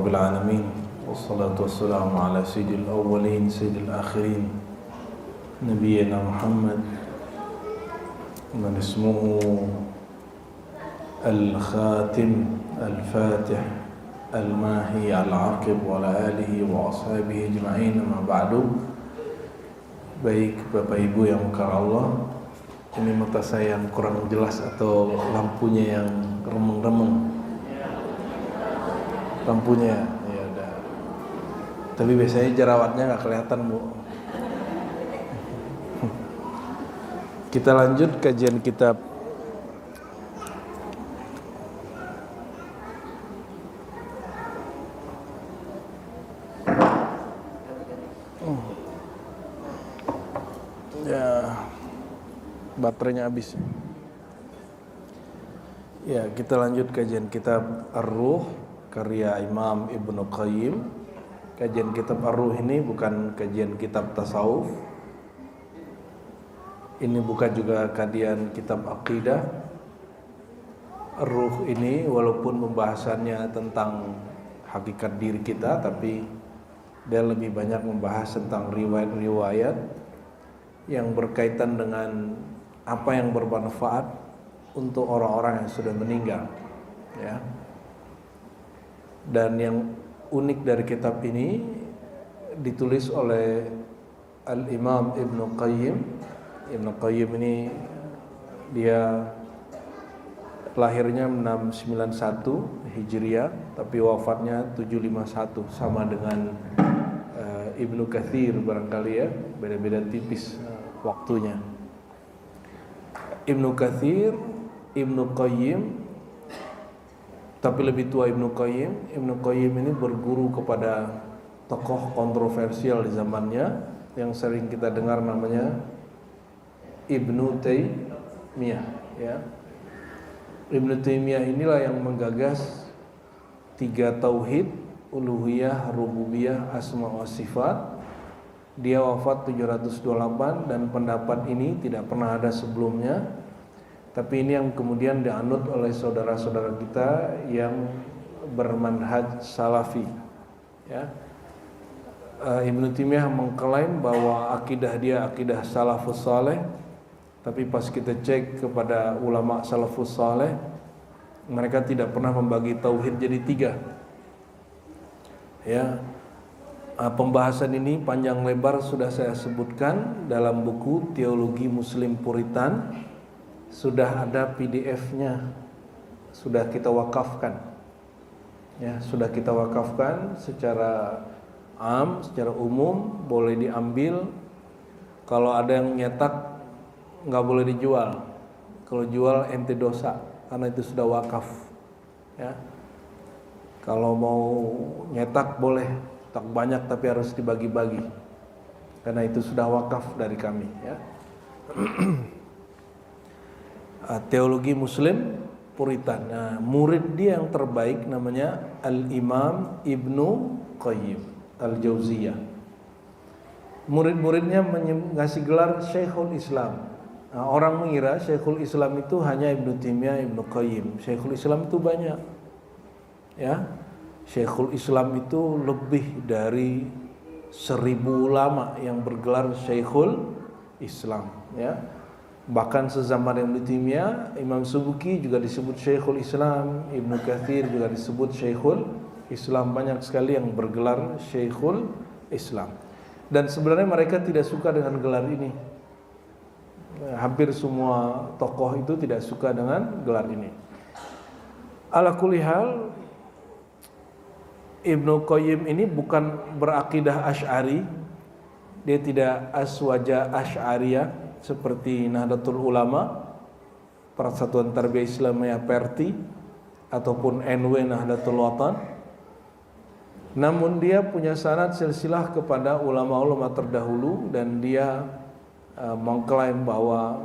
Rabbil Alamin. Wassalatu wassalamu ala sayyidil awwalin sayyidil akhirin Nabiyyina Muhammad man ismuhu Al-Khatim Al-Fatih Al-Mahi Al-Aqib wa ala alihi wa ashabihi ajma'in, amma ba'du. Baik Bapak Ibu yang mukar Allah, ini mata saya yang kurang jelas atau lampunya yang remeng-remeng? Lampunya ya udah. Tapi biasanya jerawatnya nggak kelihatan, Bu. Kita lanjut kajian kitab ya, baterainya habis. Ya, kita lanjut kajian kitab Ar-Ruh karya Imam Ibnu Qayyim. Kajian kitab Ar-Ruh ini bukan kajian kitab tasawuf. Ini bukan juga kajian kitab akidah. Ar-Ruh ini walaupun pembahasannya tentang hakikat diri kita, tapi dia lebih banyak membahas tentang riwayat-riwayat yang berkaitan dengan apa yang bermanfaat untuk orang-orang yang sudah meninggal, ya. Dan yang unik dari kitab ini ditulis oleh Al-Imam Ibnu Qayyim. Ibnu Qayyim ini dia lahirnya 691 Hijriah, tapi wafatnya 751, sama dengan Ibnu Katsir barangkali ya, beda-beda tipis waktunya. Ibnu Katsir, Ibnu Qayyim, tapi lebih tua Ibnu Qayyim. Ibnu Qayyim ini berguru kepada tokoh kontroversial di zamannya yang sering kita dengar namanya Ibnu Taimiyah, ya. Ibnu Taimiyah inilah yang menggagas 3 tauhid, uluhiyah, rububiyah, asma wa sifat. Dia wafat 728 dan pendapat ini tidak pernah ada sebelumnya. Tapi ini yang kemudian dianut oleh saudara-saudara kita yang bermanhaj salafi, ya. Ibnu Taimiyah mengklaim bahwa akidah dia akidah salafus saleh, tapi pas kita cek kepada ulama salafus saleh, mereka tidak pernah membagi tauhid jadi 3. Ya, pembahasan ini panjang lebar sudah saya sebutkan dalam buku Teologi Muslim Puritan. Sudah ada PDF-nya, sudah kita wakafkan, ya, sudah kita wakafkan secara secara umum, boleh diambil. Kalau ada yang nyetak nggak boleh dijual. Kalau jual ente dosa, karena itu sudah wakaf, ya. Kalau mau nyetak boleh, tak banyak tapi harus dibagi-bagi, karena itu sudah wakaf dari kami, ya. Teologi Muslim Puritan. Nah, murid dia yang terbaik namanya Al-Imam Ibnu Qayyim Al-Jauziyah. Murid-muridnya ngasih gelar Syekhul Islam. Nah, orang mengira Syekhul Islam itu hanya Ibnu Taimiyah, Ibnu Qayyim. Syekhul Islam itu banyak, ya. Syekhul Islam itu lebih dari 1000 ulama yang bergelar Syekhul Islam, ya. Bahkan sezaman Ibnu Taimiyah, Imam Subuki juga disebut Syekhul Islam, Ibnu Katsir juga disebut Syekhul Islam. Banyak sekali yang bergelar Syekhul Islam. Dan sebenarnya mereka tidak suka dengan gelar ini. Hampir semua tokoh itu tidak suka dengan gelar ini. Ala kulli hal, Ibnu Qayyim ini bukan berakidah Asy'ari. Dia tidak aswaja Asy'ariyah seperti Nahdlatul Ulama, Persatuan Tarbiyah Islamiyah Perti, ataupun NW Nahdlatul Watan. Namun dia punya sanad silsilah kepada ulama-ulama terdahulu, dan dia mengklaim bahwa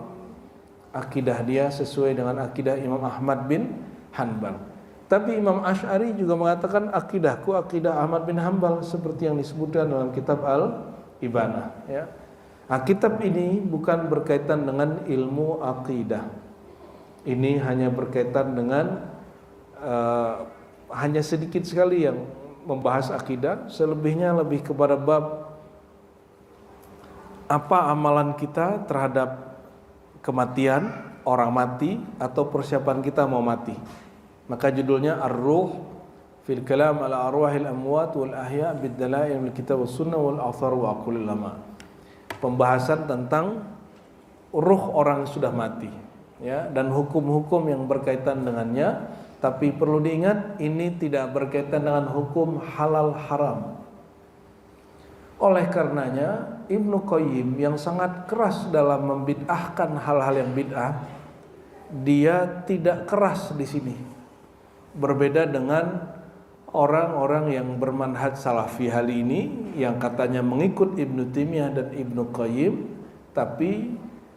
akidah dia sesuai dengan akidah Imam Ahmad bin Hanbal. Tapi Imam Asy'ari juga mengatakan akidahku akidah Ahmad bin Hanbal, seperti yang disebutkan dalam kitab Al-Ibanah, ya. Nah, kitab ini bukan berkaitan dengan ilmu akidah. Ini hanya berkaitan dengan hanya sedikit sekali yang membahas akidah, selebihnya lebih kepada bab apa amalan kita terhadap kematian, orang mati, atau persiapan kita mau mati. Maka judulnya Ar-Ruh fil Kalam ala Arwahil Amwat wal Ahya bid Dalail al Kitab was Sunnah wal Athar wa Aqwalil Ulama. Pembahasan tentang ruh orang yang sudah mati, ya, dan hukum-hukum yang berkaitan dengannya. Tapi perlu diingat, ini tidak berkaitan dengan hukum halal haram. Oleh karenanya Ibnu Qayyim yang sangat keras dalam membid'ahkan hal-hal yang bid'ah, dia tidak keras di sini. Berbeda dengan orang-orang yang bermanhaj salafi hal ini, yang katanya mengikut Ibnu Taimiyah dan Ibnu Qayyim, tapi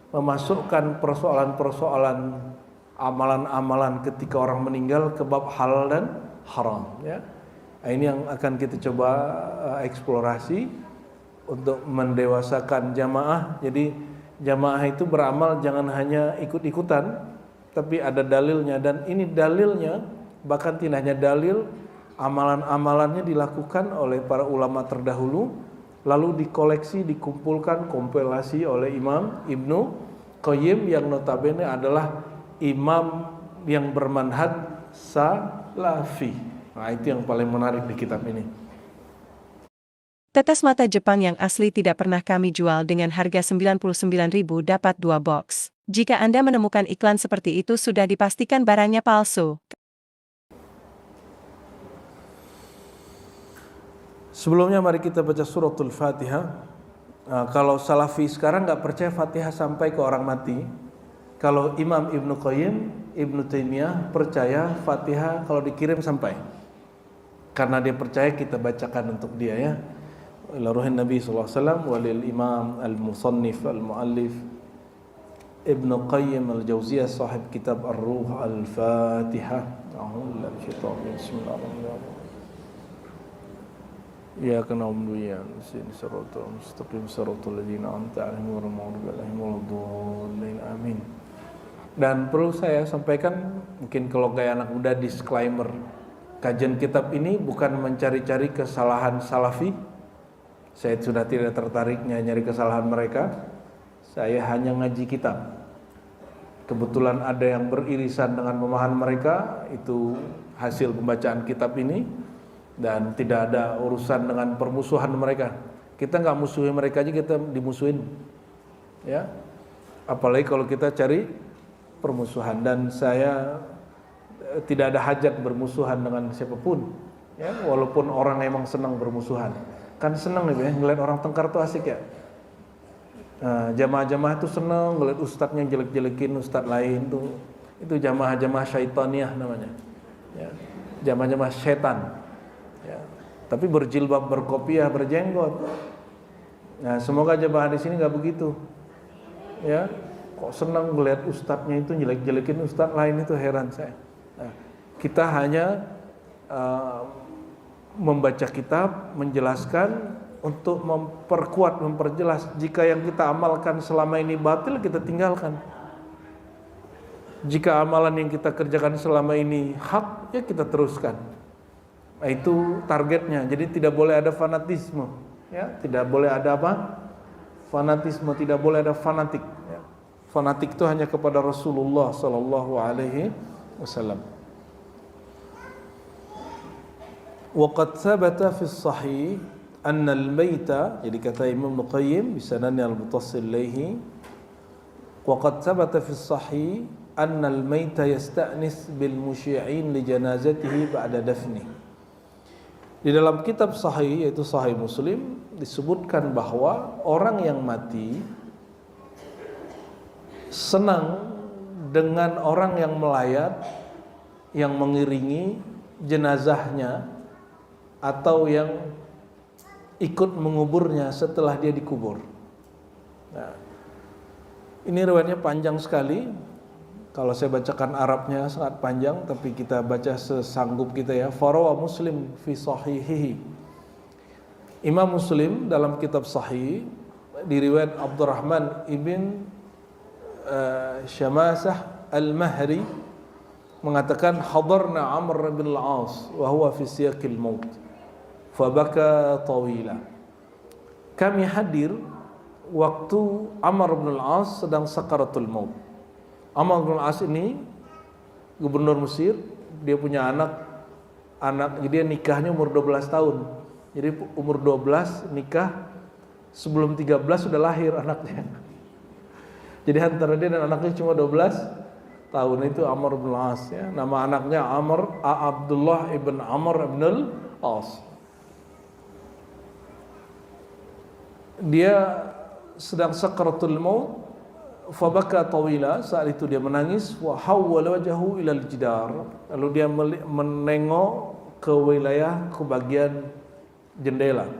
memasukkan persoalan-persoalan amalan-amalan ketika orang meninggal ke bab halal dan haram, ya. Nah, ini yang akan kita coba eksplorasi untuk mendewasakan jamaah. Jadi jamaah itu beramal jangan hanya ikut-ikutan, tapi ada dalilnya, dan ini dalilnya bahkan tidak hanya dalil, amalan-amalannya dilakukan oleh para ulama terdahulu, lalu dikoleksi, dikumpulkan, kompilasi oleh Imam Ibnu Qayyim yang notabene adalah imam yang bermanhaj salafi. Nah, itu yang paling menarik di kitab ini. Tetes mata Jepang yang asli tidak pernah kami jual dengan harga 99.000 dapat 2 box. Jika Anda menemukan iklan seperti itu sudah dipastikan barangnya palsu. Sebelumnya mari kita baca suratul Fatihah. Kalau salafi sekarang nggak percaya Fatihah sampai ke orang mati. Kalau Imam Ibnu Qayyim, Ibnu Taimiyah percaya Fatihah kalau dikirim sampai. Karena dia percaya kita bacakan untuk dia, ya. Ila ruhin Nabi sallallahu alaihi wasallam walil Imam al-Musannif al-Muallif Ibnu Qayyim al-Jauziyah sahib kitab Ar-Ruh al-Fatihah. Bismillahirrahmanirrahim. Ya kana umduyan sin siratal mustaqim siratal ladzina an'amta 'alaihim ghairil maghdubi 'alaihim waladdallin. Amin. Dan perlu saya sampaikan, mungkin kalau kayak anak muda, disclaimer. Kajian kitab ini bukan mencari-cari kesalahan salafi. Saya sudah tidak tertarik nyari kesalahan mereka. Saya hanya ngaji kitab. Kebetulan ada yang beririsan dengan pemahaman mereka, itu hasil pembacaan kitab ini. Dan tidak ada urusan dengan permusuhan mereka. Kita nggak musuhin mereka aja, kita dimusuhin, ya. Apalagi kalau kita cari permusuhan. Dan saya tidak ada hajat bermusuhan dengan siapapun, ya. Walaupun orang emang senang bermusuhan, kan senang nih, ya, ngeliat orang tengkar tuh asik, ya. Jamaah-jamaah itu senang ngeliat ustadznya jelek-jelekin ustadz lain tuh. Itu jamaah-jamaah syaitaniah namanya, ya. Jamaah-jamaah setan, ya. Tapi berjilbab, berkopiah, berjenggot. Nah, semoga jamaah di sini nggak begitu, ya. Kok senang melihat ustadznya itu jelek-jelekin ustadz lain, itu heran saya. Nah, kita hanya membaca kitab, menjelaskan untuk memperkuat, memperjelas. Jika yang kita amalkan selama ini batil, kita tinggalkan. Jika amalan yang kita kerjakan selama ini hak, ya kita teruskan. Nah, itu targetnya. Jadi tidak boleh ada fanatisme, ya. Tidak boleh ada apa? Fanatisme, tidak boleh ada fanatik, ya. Fanatik itu hanya kepada Rasulullah sallallahu alaihi wasallam. Wa qad thabata fi sahih anna al-maita, jadi kata Imam Qayyim bisanani al-mutassil ilaihi, wa qad thabata fi sahih anna al-maita yasta'nis bil musyi'in li janazatihi ba'da dafni. Di dalam kitab sahih, yaitu Sahih Muslim, disebutkan bahwa orang yang mati senang dengan orang yang melayat, yang mengiringi jenazahnya, atau yang ikut menguburnya setelah dia dikubur. Nah, ini riwayatnya panjang sekali. Kalau saya bacakan Arabnya sangat panjang, tapi kita baca sesanggup kita, ya. Farawa Muslim fi sahihihi. Imam Muslim dalam kitab Sahih, di riwayat Abdurrahman ibn Syamasah al-Mahri, mengatakan hadarna Amr bin al-As wa huwa fi siyaqil maut. fabaka tawila. Kami hadir waktu Amr bin al-As sedang sakaratul maut. Amr bin al-As ini gubernur Mesir, dia punya anak, dia nikahnya umur 12 tahun. Jadi umur 12 nikah, sebelum 13 sudah lahir anaknya. Jadi antara dia dan anaknya cuma 12 tahun. Itu Amr bin al-As ya. Nama anaknya Abdullah ibn Amr ibn al-As. Dia sedang sakaratul maut, fabaka tawila, saat itu dia menangis, wa hawwala wajhahu ilal jidar, lalu dia menengok ke wilayah, ke bagian jendela.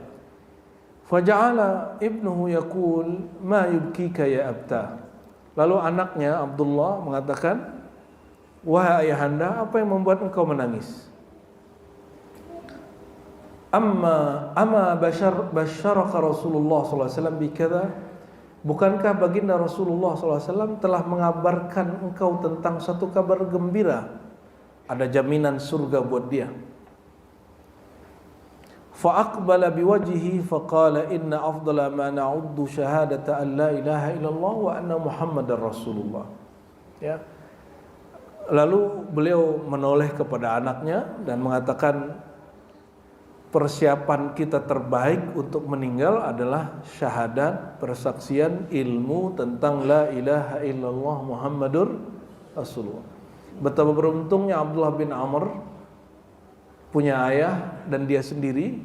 Faja'ala ibnuhu yaqul ma yubkika ya abta. Lalu anaknya Abdullah mengatakan, wahai ayahanda, apa yang membuat engkau menangis? Amma basyaraka Rasulullah SAW bikadha, bukankah baginda Rasulullah SAW telah mengabarkan engkau tentang satu kabar gembira, ada jaminan surga buat dia? Fa'aqbala biwajhihi faqala inna afdala ma na'uddu syahadata an la ilaha illallah wa anna Muhammadar Rasulullah. Ya. Lalu beliau menoleh kepada anaknya dan mengatakan, persiapan kita terbaik untuk meninggal adalah syahadat, persaksian ilmu tentang la ilaha illallah Muhammadur Rasulullah. Betapa beruntungnya Abdullah bin Amr punya ayah dan dia sendiri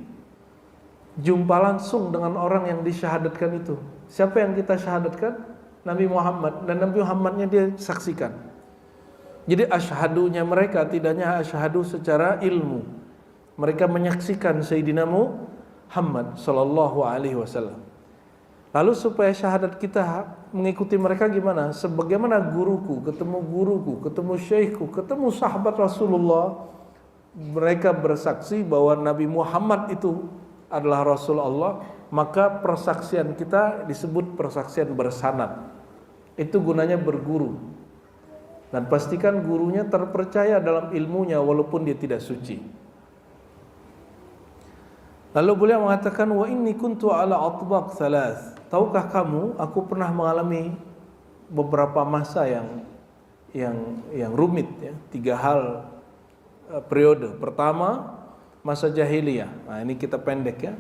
jumpa langsung dengan orang yang disyahadatkan itu. Siapa yang kita syahadatkan? Nabi Muhammad, dan Nabi Muhammadnya dia saksikan. Jadi asyhadunya mereka tidak hanya asyhadu secara ilmu, mereka menyaksikan Sayyidina Muhammad sallallahu alaihi wasallam. Lalu supaya syahadat kita mengikuti mereka gimana? Sebagaimana guruku, ketemu syekhku, ketemu sahabat Rasulullah, mereka bersaksi bahwa Nabi Muhammad itu adalah Rasul Allah, maka persaksian kita disebut persaksian bersanad. Itu gunanya berguru. Dan pastikan gurunya terpercaya dalam ilmunya walaupun dia tidak suci. Lalu beliau mengatakan, wa inni kuntu ala atbaq thalath. Tahukah kamu, aku pernah mengalami beberapa masa yang rumit ya, 3 hal periode. Pertama, masa jahiliyah. Nah, ini kita pendek ya.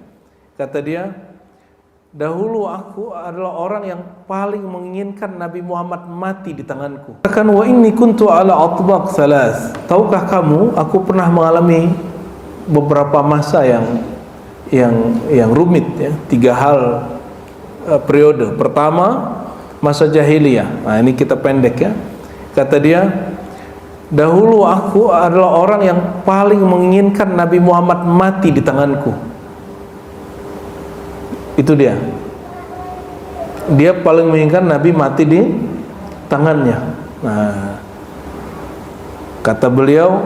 Kata dia, dahulu aku adalah orang yang paling menginginkan Nabi Muhammad mati di tanganku. Katakan, wa inni kuntu ala atbaq thalath. Tahukah kamu, aku pernah mengalami beberapa masa yang rumit ya, 3 hal periode. Pertama, masa jahiliyah. Nah, ini kita pendek ya. Kata dia, dahulu aku adalah orang yang paling menginginkan Nabi Muhammad mati di tanganku. Itu dia. Dia paling menginginkan Nabi mati di tangannya. Nah, kata beliau,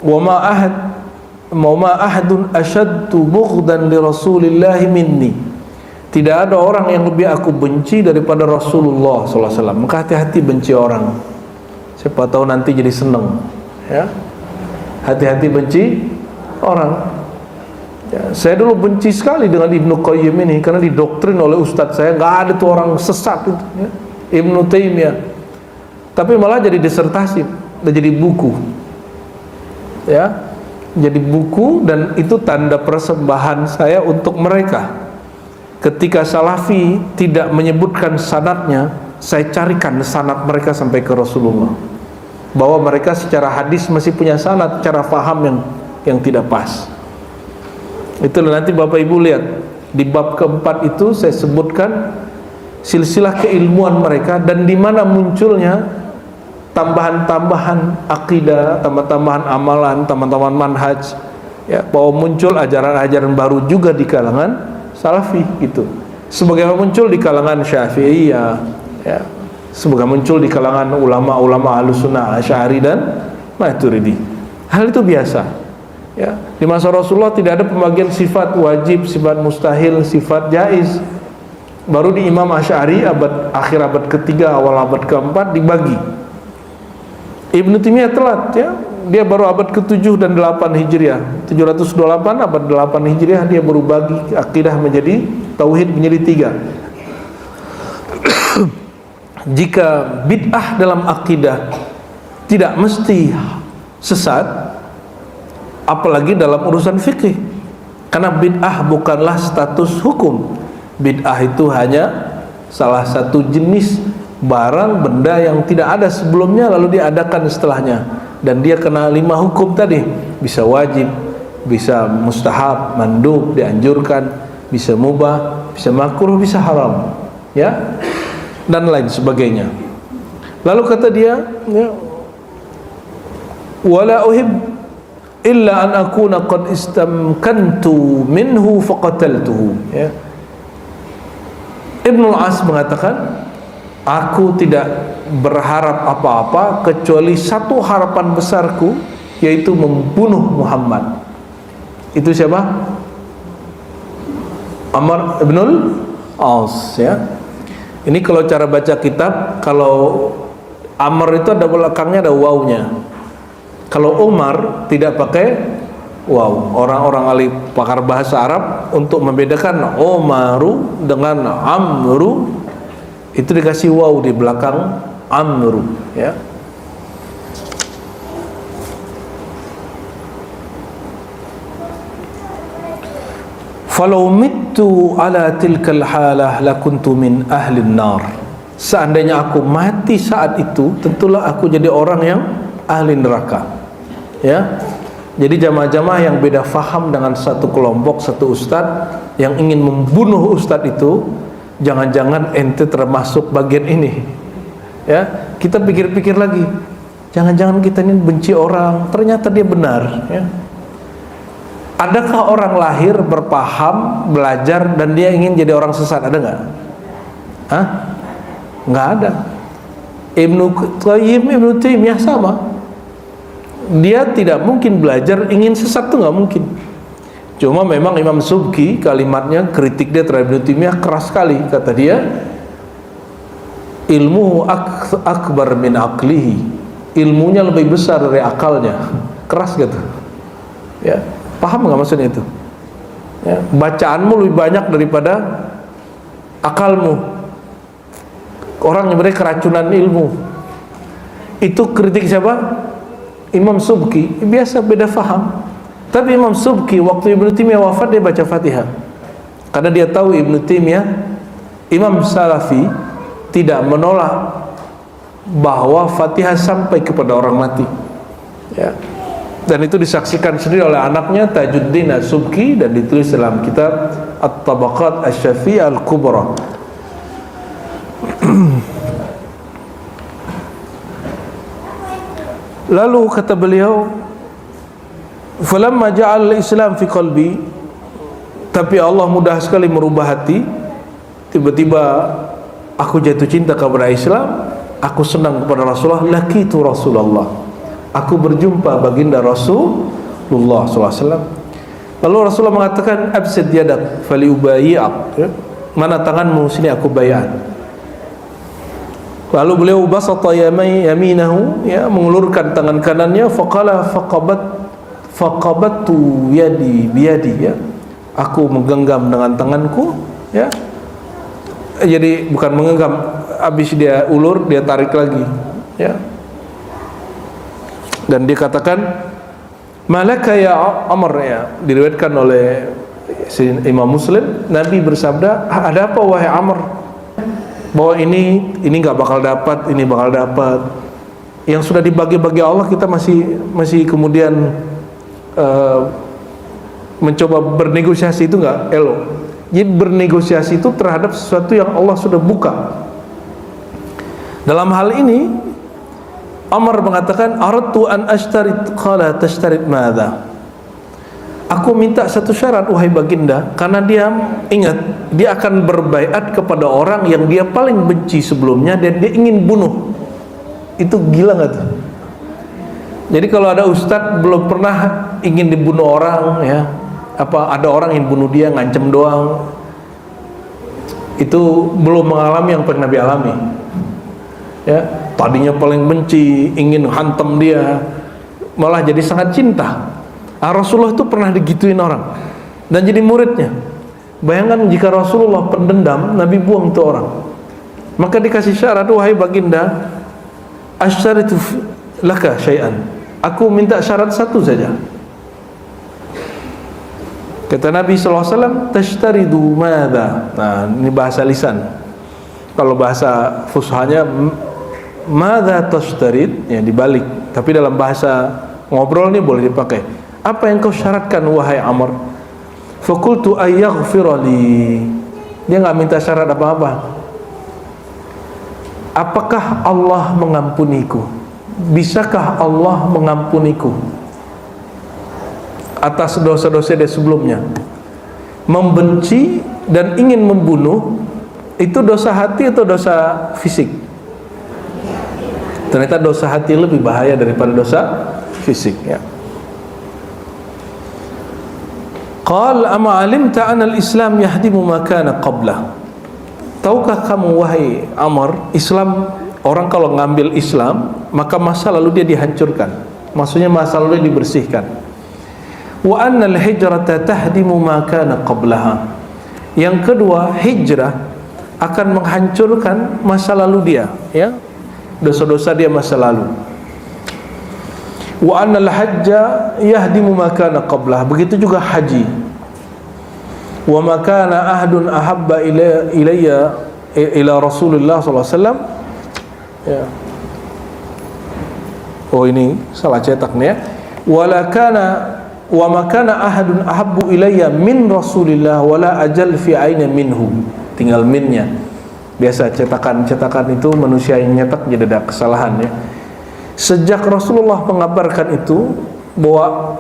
wa ma ahadun asyaddu bughdan li Rasulillah minni. Tidak ada orang yang lebih aku benci daripada Rasulullah SAW. Maka hati-hati benci orang. Siapa tahu nanti jadi seneng. Ya, hati-hati benci orang. Ya, saya dulu benci sekali dengan Ibnu Qayyim ini karena didoktrin oleh ustadz saya, nggak ada tuh orang sesat itu. Ya. Ibnu Taimiyah. Tapi malah jadi disertasi, dan jadi buku. Ya, jadi buku, dan itu tanda persembahan saya untuk mereka. Ketika Salafi tidak menyebutkan sanadnya, saya carikan sanad mereka sampai ke Rasulullah, bahwa mereka secara hadis masih punya sanad, cara faham yang tidak pas. Itulah nanti Bapak Ibu lihat di bab keempat itu saya sebutkan silsilah keilmuan mereka dan di mana munculnya tambahan-tambahan akidah, tambahan-tambahan amalan, tambahan-tambahan manhaj, ya, bahwa muncul ajaran-ajaran baru juga di kalangan Salafi itu. Sebagaimana muncul di kalangan Syafi'iyah, ya, sebagaimana muncul di kalangan ulama-ulama Ahlussunnah Asy'ari dan Maturidi. Hal itu biasa. Ya, di masa Rasulullah tidak ada pembagian sifat wajib, sifat mustahil, sifat jaiz. Baru di Imam Asy'ari akhir abad ketiga, awal abad keempat dibagi. Ibnu Taimiyah telat ya, dia baru abad ke-7 dan 8 Hijriah. 728 abad 8 Hijriah dia baru bagi akidah menjadi tauhid menjadi 3. Jika bid'ah dalam akidah tidak mesti sesat, apalagi dalam urusan fikih. Karena bid'ah bukanlah status hukum. Bid'ah itu hanya salah satu jenis barang benda yang tidak ada sebelumnya lalu diadakan setelahnya, dan dia kena 5 hukum tadi, bisa wajib, bisa mustahab, mandub, dianjurkan, bisa mubah, bisa makruh, bisa haram, ya, dan lain sebagainya. Lalu kata dia, ya, wala uhib illa an akuna qad istamkantu minhu faqataltuhu, ya. Ibnul As mengatakan, aku tidak berharap apa-apa kecuali satu harapan besarku, yaitu membunuh Muhammad. Itu siapa? Amr ibnul As, ya. Ini kalau cara baca kitab, kalau Amr itu ada belakangnya ada wawnya. Kalau Umar tidak pakai waw. Orang-orang ahli pakar bahasa Arab untuk membedakan Umaru dengan Amru itu dikasih waw di belakang Amru, ya. Falau mittu ala tilkal halah lakuntu min ahli nar. Seandainya aku mati saat itu, tentulah aku jadi orang yang ahli neraka, ya. Jadi jamaah-jamaah yang beda faham dengan satu kelompok, satu ustadz yang ingin membunuh ustadz itu, jangan-jangan ente termasuk bagian ini, ya. Kita pikir-pikir lagi, jangan-jangan kita ini benci orang, ternyata dia benar, ya. Adakah orang lahir berpaham, belajar, dan dia ingin jadi orang sesat? Ada nggak? Hah? Nggak ada. Ibnu Qayyim, Ibnu Taimiyah sama. Dia tidak mungkin belajar ingin sesat, tuh nggak mungkin. Cuma memang Imam Subki kalimatnya, kritik dia terhadap Ibnu Taimiyah keras sekali. Kata dia, ilmu akbar min aqlihi, ilmunya lebih besar dari akalnya. Keras gitu, ya. Paham nggak maksudnya itu? Ya. Bacaanmu lebih banyak daripada akalmu. Orang yang mereka keracunan ilmu. Itu kritik siapa? Imam Subki. Biasa beda faham. Tapi Imam Subki waktu Ibnu Taimiyah wafat dia baca Fatihah. Karena dia tahu Ibnu Taimiyah Imam Salafi tidak menolak bahwa Fatihah sampai kepada orang mati, ya. Dan itu disaksikan sendiri oleh anaknya Tajuddin As-Subki dan ditulis dalam kitab At-Tabaqat Asy-Syafi'iyah Al-Kubra. Lalu kata beliau, falamma ja'al al-Islam fi qalbi, tapi Allah mudah sekali merubah hati. Tiba-tiba aku jatuh cinta kepada Islam, aku senang kepada Rasulullah, laqitu Rasulullah, aku berjumpa baginda Rasulullah SAW. Lalu Rasulullah mengatakan, absid yadak faliubayi'ak, ya? Mana tanganmu, sini aku bayat. Lalu beliau basata yaminahu, ya, mengulurkan tangan kanannya, faqala faqabattu yadi biyadi, ya. Aku menggenggam dengan tanganku, ya. Jadi bukan menggenggam, habis dia ulur dia tarik lagi, ya. Dan dia katakan, malaka ya Amr, ya. Diriwayatkan oleh Imam Muslim, Nabi bersabda, ada apa wahai Amr? Bahwa ini nggak bakal dapat, ini bakal dapat. Yang sudah dibagi-bagi Allah kita masih kemudian mencoba bernegosiasi, itu nggak elok. Jadi bernegosiasi itu terhadap sesuatu yang Allah sudah buka. Dalam hal ini Amr mengatakan, aradtu an ashtarit, qala tashtarit madza? Aku minta satu syarat wahai baginda, karena dia ingat dia akan berbaiat kepada orang yang dia paling benci sebelumnya dan dia ingin bunuh. Itu gila nggak tuh? Jadi kalau ada ustadz belum pernah ingin dibunuh orang, ya, apa ada orang yang bunuh dia ngancem doang, itu belum mengalami yang pernah Nabi alami, ya. Tadinya paling benci, ingin hantam dia, malah jadi sangat cinta. Rasulullah itu pernah digituin orang dan jadi muridnya. Bayangkan jika Rasulullah pendendam, Nabi buang itu orang. Maka dikasih syarat, wahai baginda, asyaritu laka syai'an. Aku minta syarat satu saja. Kata Nabi SAW, tashtaridu madha. Nah, ini bahasa lisan. Kalau bahasa fushahnya, madha tashtarid, ya dibalik. Tapi dalam bahasa ngobrol ini boleh dipakai. Apa yang kau syaratkan, wahai Amr? Fakultu ayyaghfirali. Dia nggak minta syarat apa-apa. Apakah Allah mengampuniku? Bisakah Allah mengampuniku atas dosa-dosa dia sebelumnya? Membenci dan ingin membunuh itu dosa hati atau dosa fisik? Ternyata dosa hati lebih bahaya daripada dosa fisik, ya. Qal ama alimta anna al-islam yahdimu ma kana qablah. Tahukah kamu wahai Amr, Islam, orang kalau ngambil Islam maka masa lalu dia dihancurkan, maksudnya masa lalu dia dibersihkan. Wa annal hijrata tahdimu ma kana qablaha. Yang kedua, hijrah akan menghancurkan masa lalu dia, ya, dosa-dosa dia masa lalu. Wa annal hajja yahdimu ma kana qablah. Begitu juga haji. Wa ma kana ahadun ahabba ilayya ila Rasulullah sallallahu alaihi wasallam. Ya. Oh, ini salah cetak nih, ya. Wa ma kana ahadun ahabbu ilayya min Rasulillah wala ajal fi aina minhu. Tinggal minnya. Biasa cetakan itu manusia yang nyetak jadi ada kesalahan, ya. Sejak Rasulullah mengabarkan itu bahwa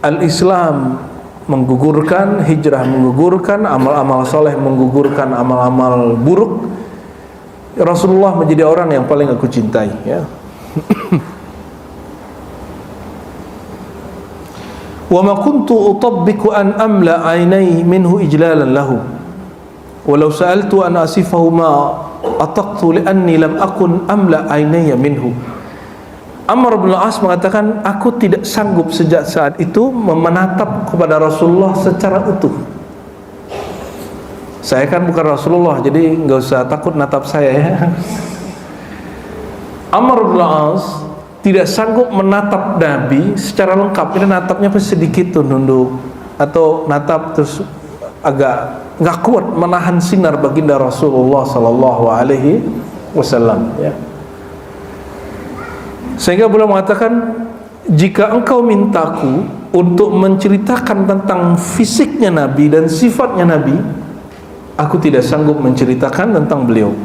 al-Islam menggugurkan, hijrah menggugurkan, amal-amal soleh menggugurkan amal-amal buruk, Rasulullah menjadi orang yang paling aku cintai, ya. Wa ma kuntu utabbiku an amla ainai minhu ijlalan lahu walau sa'altu an asifahu ma ataqtu li anni lam akun amla ainaya minhu. Amr bin As mengatakan, aku tidak sanggup sejak saat itu menatap kepada Rasulullah secara utuh. Saya kan bukan Rasulullah, jadi nggak usah takut natap saya, ya. Amr bin As tidak sanggup menatap Nabi secara lengkap. Ini natapnya pasti sedikit tuh, nunduk atau natap terus agak nggak kuat menahan sinar baginda Rasulullah Sallallahu Alaihi Wasallam, ya. Sehingga beliau mengatakan, jika engkau mintaku untuk menceritakan tentang fisiknya Nabi dan sifatnya Nabi, aku tidak sanggup menceritakan tentang beliau.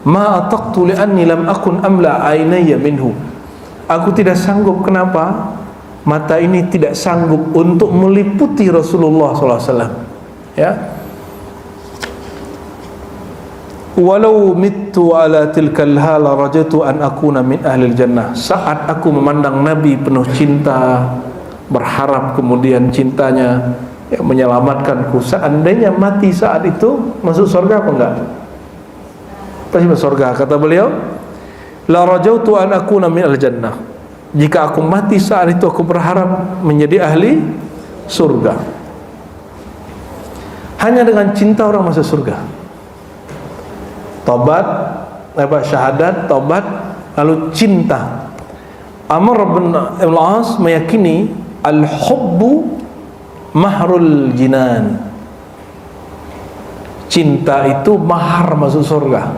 Ma ataqtu li anni lam akun amla ainaya minhu. Aku tidak sanggup, kenapa? Mata ini tidak sanggup untuk meliputi Rasulullah SAW, ya. Walau mittu ala tilkal hala rajatu an akuna min ahlil jannah. Saat aku memandang Nabi penuh cinta, berharap kemudian cintanya, ya, menyelamatkanku. Seandainya mati saat itu, masuk surga apa enggak? Pasti masuk surga. Kata beliau, la rajautu an akuna min al jannah. Jika aku mati saat itu, aku berharap menjadi ahli surga. Hanya dengan cinta orang masuk surga. Tobat, syahadat, tobat, lalu cinta. Amr bin As meyakini al-hubbu mahrul jinan. Cinta itu mahar masuk surga.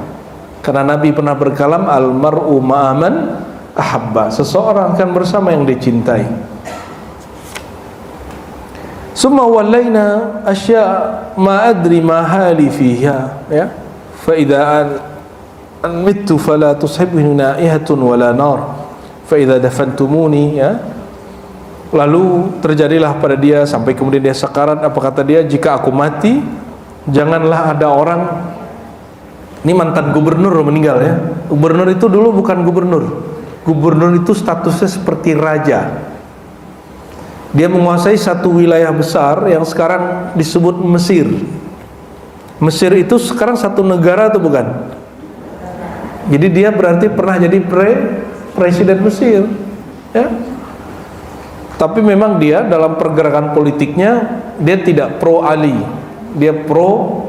Karena Nabi pernah berkalam, al-mar'u ma'aman ahabba. Seseorang akan bersama yang dicintai. Summa wallaina asya ma adri ma hali fiha, ya. فإذا أن مت فلا تصحبني نائحة ولا نار فإذا دفنتموني, ya. Lalu terjadilah pada dia sampai kemudian dia sekarat. Apa kata dia? Jika aku mati, janganlah ada orang. Ini mantan gubernur meninggal, ya. Gubernur itu dulu bukan gubernur. Gubernur itu statusnya seperti raja. Dia menguasai satu wilayah besar yang sekarang disebut Mesir. Mesir itu sekarang satu negara atau bukan? Jadi dia berarti pernah jadi presiden Mesir, ya. Tapi memang dia dalam pergerakan politiknya dia tidak pro Ali, dia pro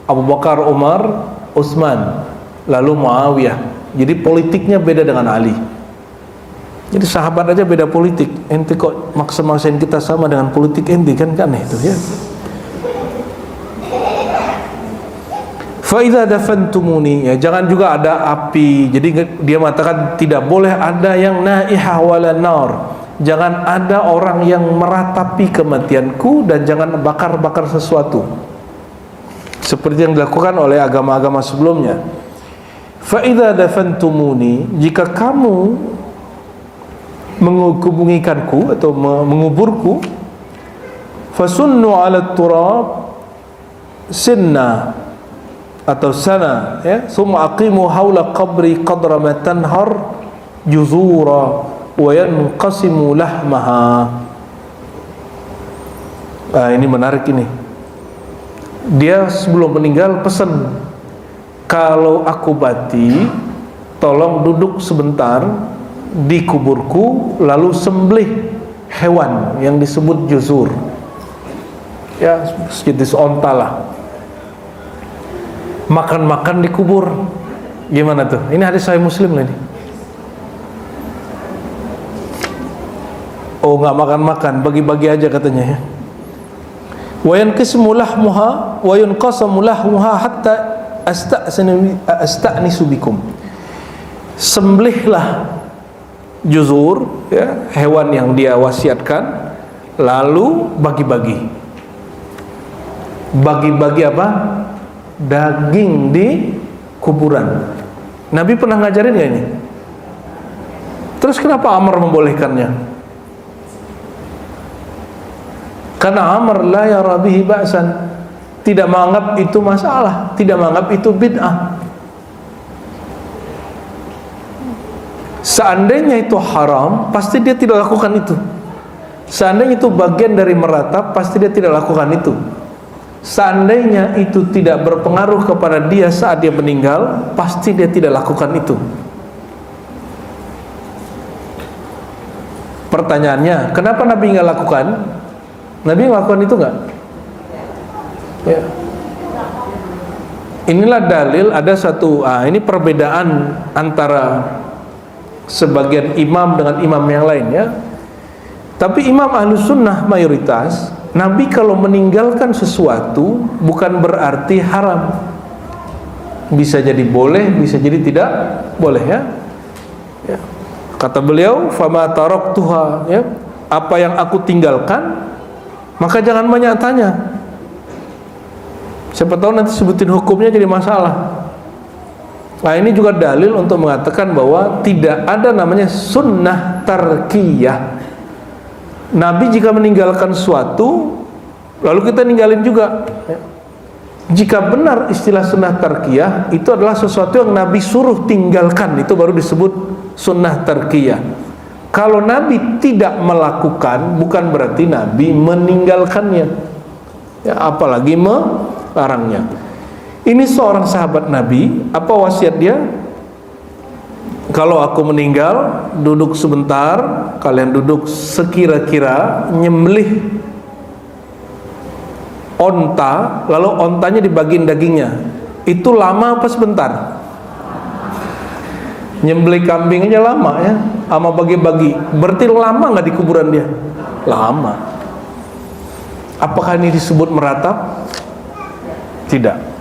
Abu Bakar, Umar, Utsman, lalu Muawiyah. Jadi politiknya beda dengan Ali. Jadi sahabat aja beda politik. Ente kok maksa-maksain kita sama dengan politik ente, kan aneh itu ya. Fa idza dafantumuni, ya, jangan juga ada api. Jadi dia mengatakan tidak boleh ada yang naihah wala nar. Jangan ada orang yang meratapi kematianku, dan jangan bakar-bakar sesuatu seperti yang dilakukan oleh agama-agama sebelumnya. Fa idza dafantumuni, jika kamu menguburkanku atau menguburku, fasunnu ala turab sinna atau sana, ya, summa aqimu haula qabri qadra ma tanhar juzura wa yanqasimu lahmaha. Ini menarik ini. Dia sebelum meninggal pesan, kalau aku mati tolong duduk sebentar di kuburku, lalu sembelih hewan yang disebut juzur, ya sejenis onta lah, makan-makan di kubur. Gimana tuh? Ini hadis Sahih Muslim lah ini. Oh, nggak makan-makan, bagi-bagi aja katanya ya. Wa yanqasimu lahmuha wa yunqasamu lahmuha hatta asta'nisu bikum. Sembelihlah juzur, ya, hewan yang dia wasiatkan, lalu bagi-bagi. Bagi-bagi apa? Daging di kuburan. Nabi pernah ngajarin nggak ini? Terus kenapa Amr membolehkannya? Karena Amr la yara bihi ba'san, tidak menganggap itu masalah, tidak menganggap itu bid'ah. Seandainya itu haram, pasti dia tidak lakukan itu. Seandainya itu bagian dari meratap, pasti dia tidak lakukan itu. Seandainya itu tidak berpengaruh kepada dia saat dia meninggal, pasti dia tidak lakukan itu. Pertanyaannya, kenapa Nabi nggak lakukan? Nabi melakukan itu enggak? Ya. Inilah dalil ada satu, ini perbedaan antara sebagian imam dengan imam yang lain ya. Tapi imam Ahlus Sunnah mayoritas, Nabi kalau meninggalkan sesuatu bukan berarti haram. Bisa jadi boleh, bisa jadi tidak boleh ya. Ya. Kata beliau, "Fama taraktuha," ya, apa yang aku tinggalkan, maka jangan banyak tanya. Siapa tahu nanti sebutin hukumnya jadi masalah. Nah, ini juga dalil untuk mengatakan bahwa tidak ada namanya sunnah tarkiyah. Nabi jika meninggalkan sesuatu, lalu kita ninggalin juga. Jika benar istilah sunnah tarkiyah, itu adalah sesuatu yang Nabi suruh tinggalkan, itu baru disebut sunnah tarkiyah. Kalau Nabi tidak melakukan, bukan berarti Nabi meninggalkannya, ya, apalagi melarangnya. Ini seorang sahabat Nabi, apa wasiat dia? Kalau aku meninggal, duduk sebentar, kalian duduk sekira-kira, nyembelih onta, lalu ontanya dibagiin dagingnya. Itu lama apa sebentar? Nyembelih kambing aja lama ya, sama bagi-bagi. Berarti lama nggak di kuburan dia? Lama. Apakah ini disebut meratap? Tidak.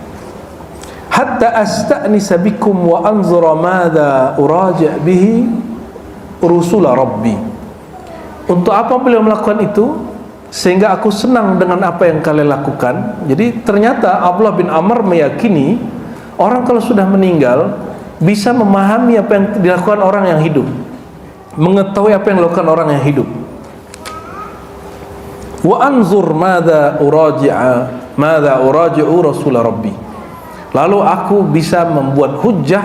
Hatta asta'nisa bikum wa anzura madza uraja' bihi rusula rabbi. Untuk apa beliau melakukan itu? Sehingga aku senang dengan apa yang kalian lakukan. Jadi ternyata Abdullah bin Amr meyakini orang kalau sudah meninggal bisa memahami apa yang dilakukan orang yang hidup, mengetahui apa yang dilakukan orang yang hidup. Wa anzur madza uraji'u rasul rabbi. Lalu aku bisa membuat hujjah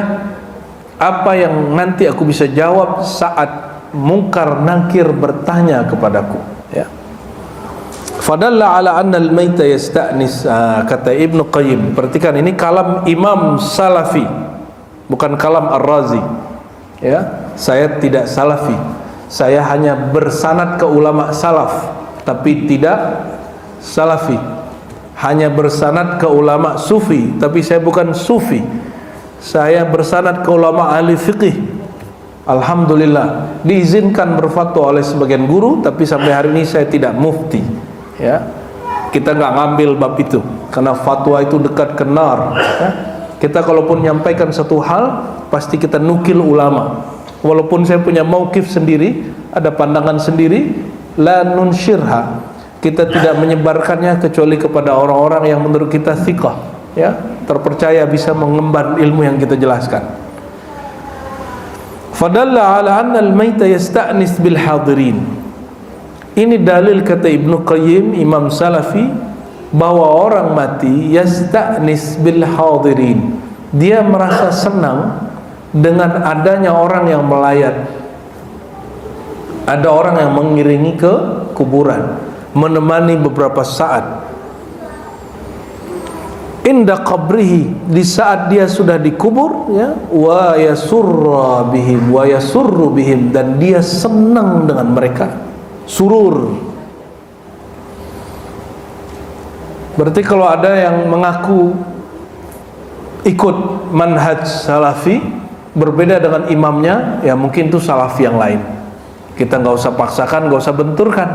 apa yang nanti aku bisa jawab saat mungkar nakir bertanya kepadaku, ya. Fadalla ala anna al-maita yasta'nis, kata Ibnu Qayyim. Perhatikan, ini kalam Imam Salafi, bukan kalam Ar-Razi. Ya, saya tidak salafi. Saya hanya bersanad ke ulama salaf, tapi tidak salafi. Hanya bersanad ke ulama sufi, tapi saya bukan sufi. Saya bersanad ke ulama ahli fiqih. Alhamdulillah, diizinkan berfatwa oleh sebagian guru, tapi sampai hari ini saya tidak mufti. Ya, kita nggak ngambil bab itu, karena fatwa itu dekat ke nar. Ya. Kita kalaupun menyampaikan satu hal, pasti kita nukil ulama. Walaupun saya punya mauqif sendiri, ada pandangan sendiri, la nunshirha, kita tidak menyebarkannya kecuali kepada orang-orang yang menurut kita thiqah, ya, terpercaya bisa mengemban ilmu yang kita jelaskan. Fadalla ala anna al-mayta yasta'nis bil hadirin. Ini dalil, kata Ibnu Qayyim, Imam Salafi, bahwa orang mati yasta'nis bil hadirin, dia merasa senang dengan adanya orang yang melayat. Ada orang yang mengiringi ke kuburan, menemani beberapa saat. Inda qabrihi, di saat dia sudah dikubur, ya, wa yasurra bihim wa yasurru bihim, dan dia senang dengan mereka. Surur. Berarti kalau ada yang mengaku ikut manhaj salafi berbeda dengan imamnya, ya mungkin itu salafi yang lain. Kita nggak usah paksakan, nggak usah benturkan.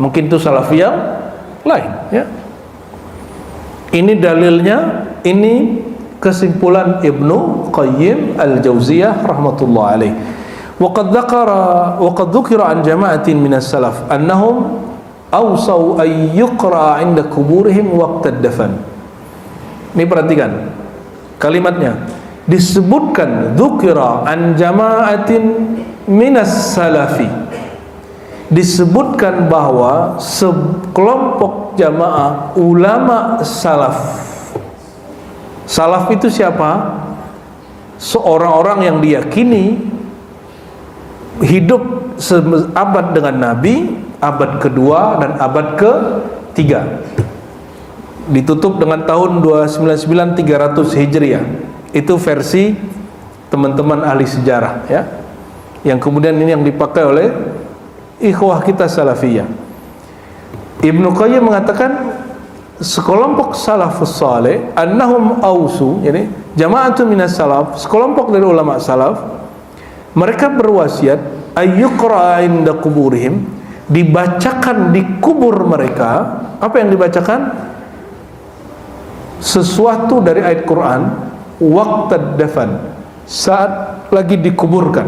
Mungkin itu salafi yang lain. Ya. Ini dalilnya, ini kesimpulan Ibnu Qayyim al-Jauziyah rahmatullah alaih. Waqad dzukira an jama'atin minas salaf annahum awsaw ay yuqra 'inda kuburihim waqta ad-dafan. Ini perhatikan kalimatnya. Disebutkan dzukira an jama'atin minas salafi, disebutkan bahwa sekelompok jamaah ulama salaf. Salaf itu siapa? Seorang-orang yang diyakini hidup seabad dengan Nabi, abad kedua dan abad ketiga, ditutup dengan tahun 299 300 Hijriah. Itu versi teman-teman ahli sejarah, ya, yang kemudian ini yang dipakai oleh ikhwah kita salafiyah. Ibnu Qayyim mengatakan sekelompok salafus saleh annahum ausu, yani jama'atun minas salaf, sekelompok dari ulama salaf, mereka berwasiat ayyuqra inda kuburihim, dibacakan di kubur mereka. Apa yang dibacakan? Sesuatu dari ayat Quran, waqtad dafan, saat lagi dikuburkan.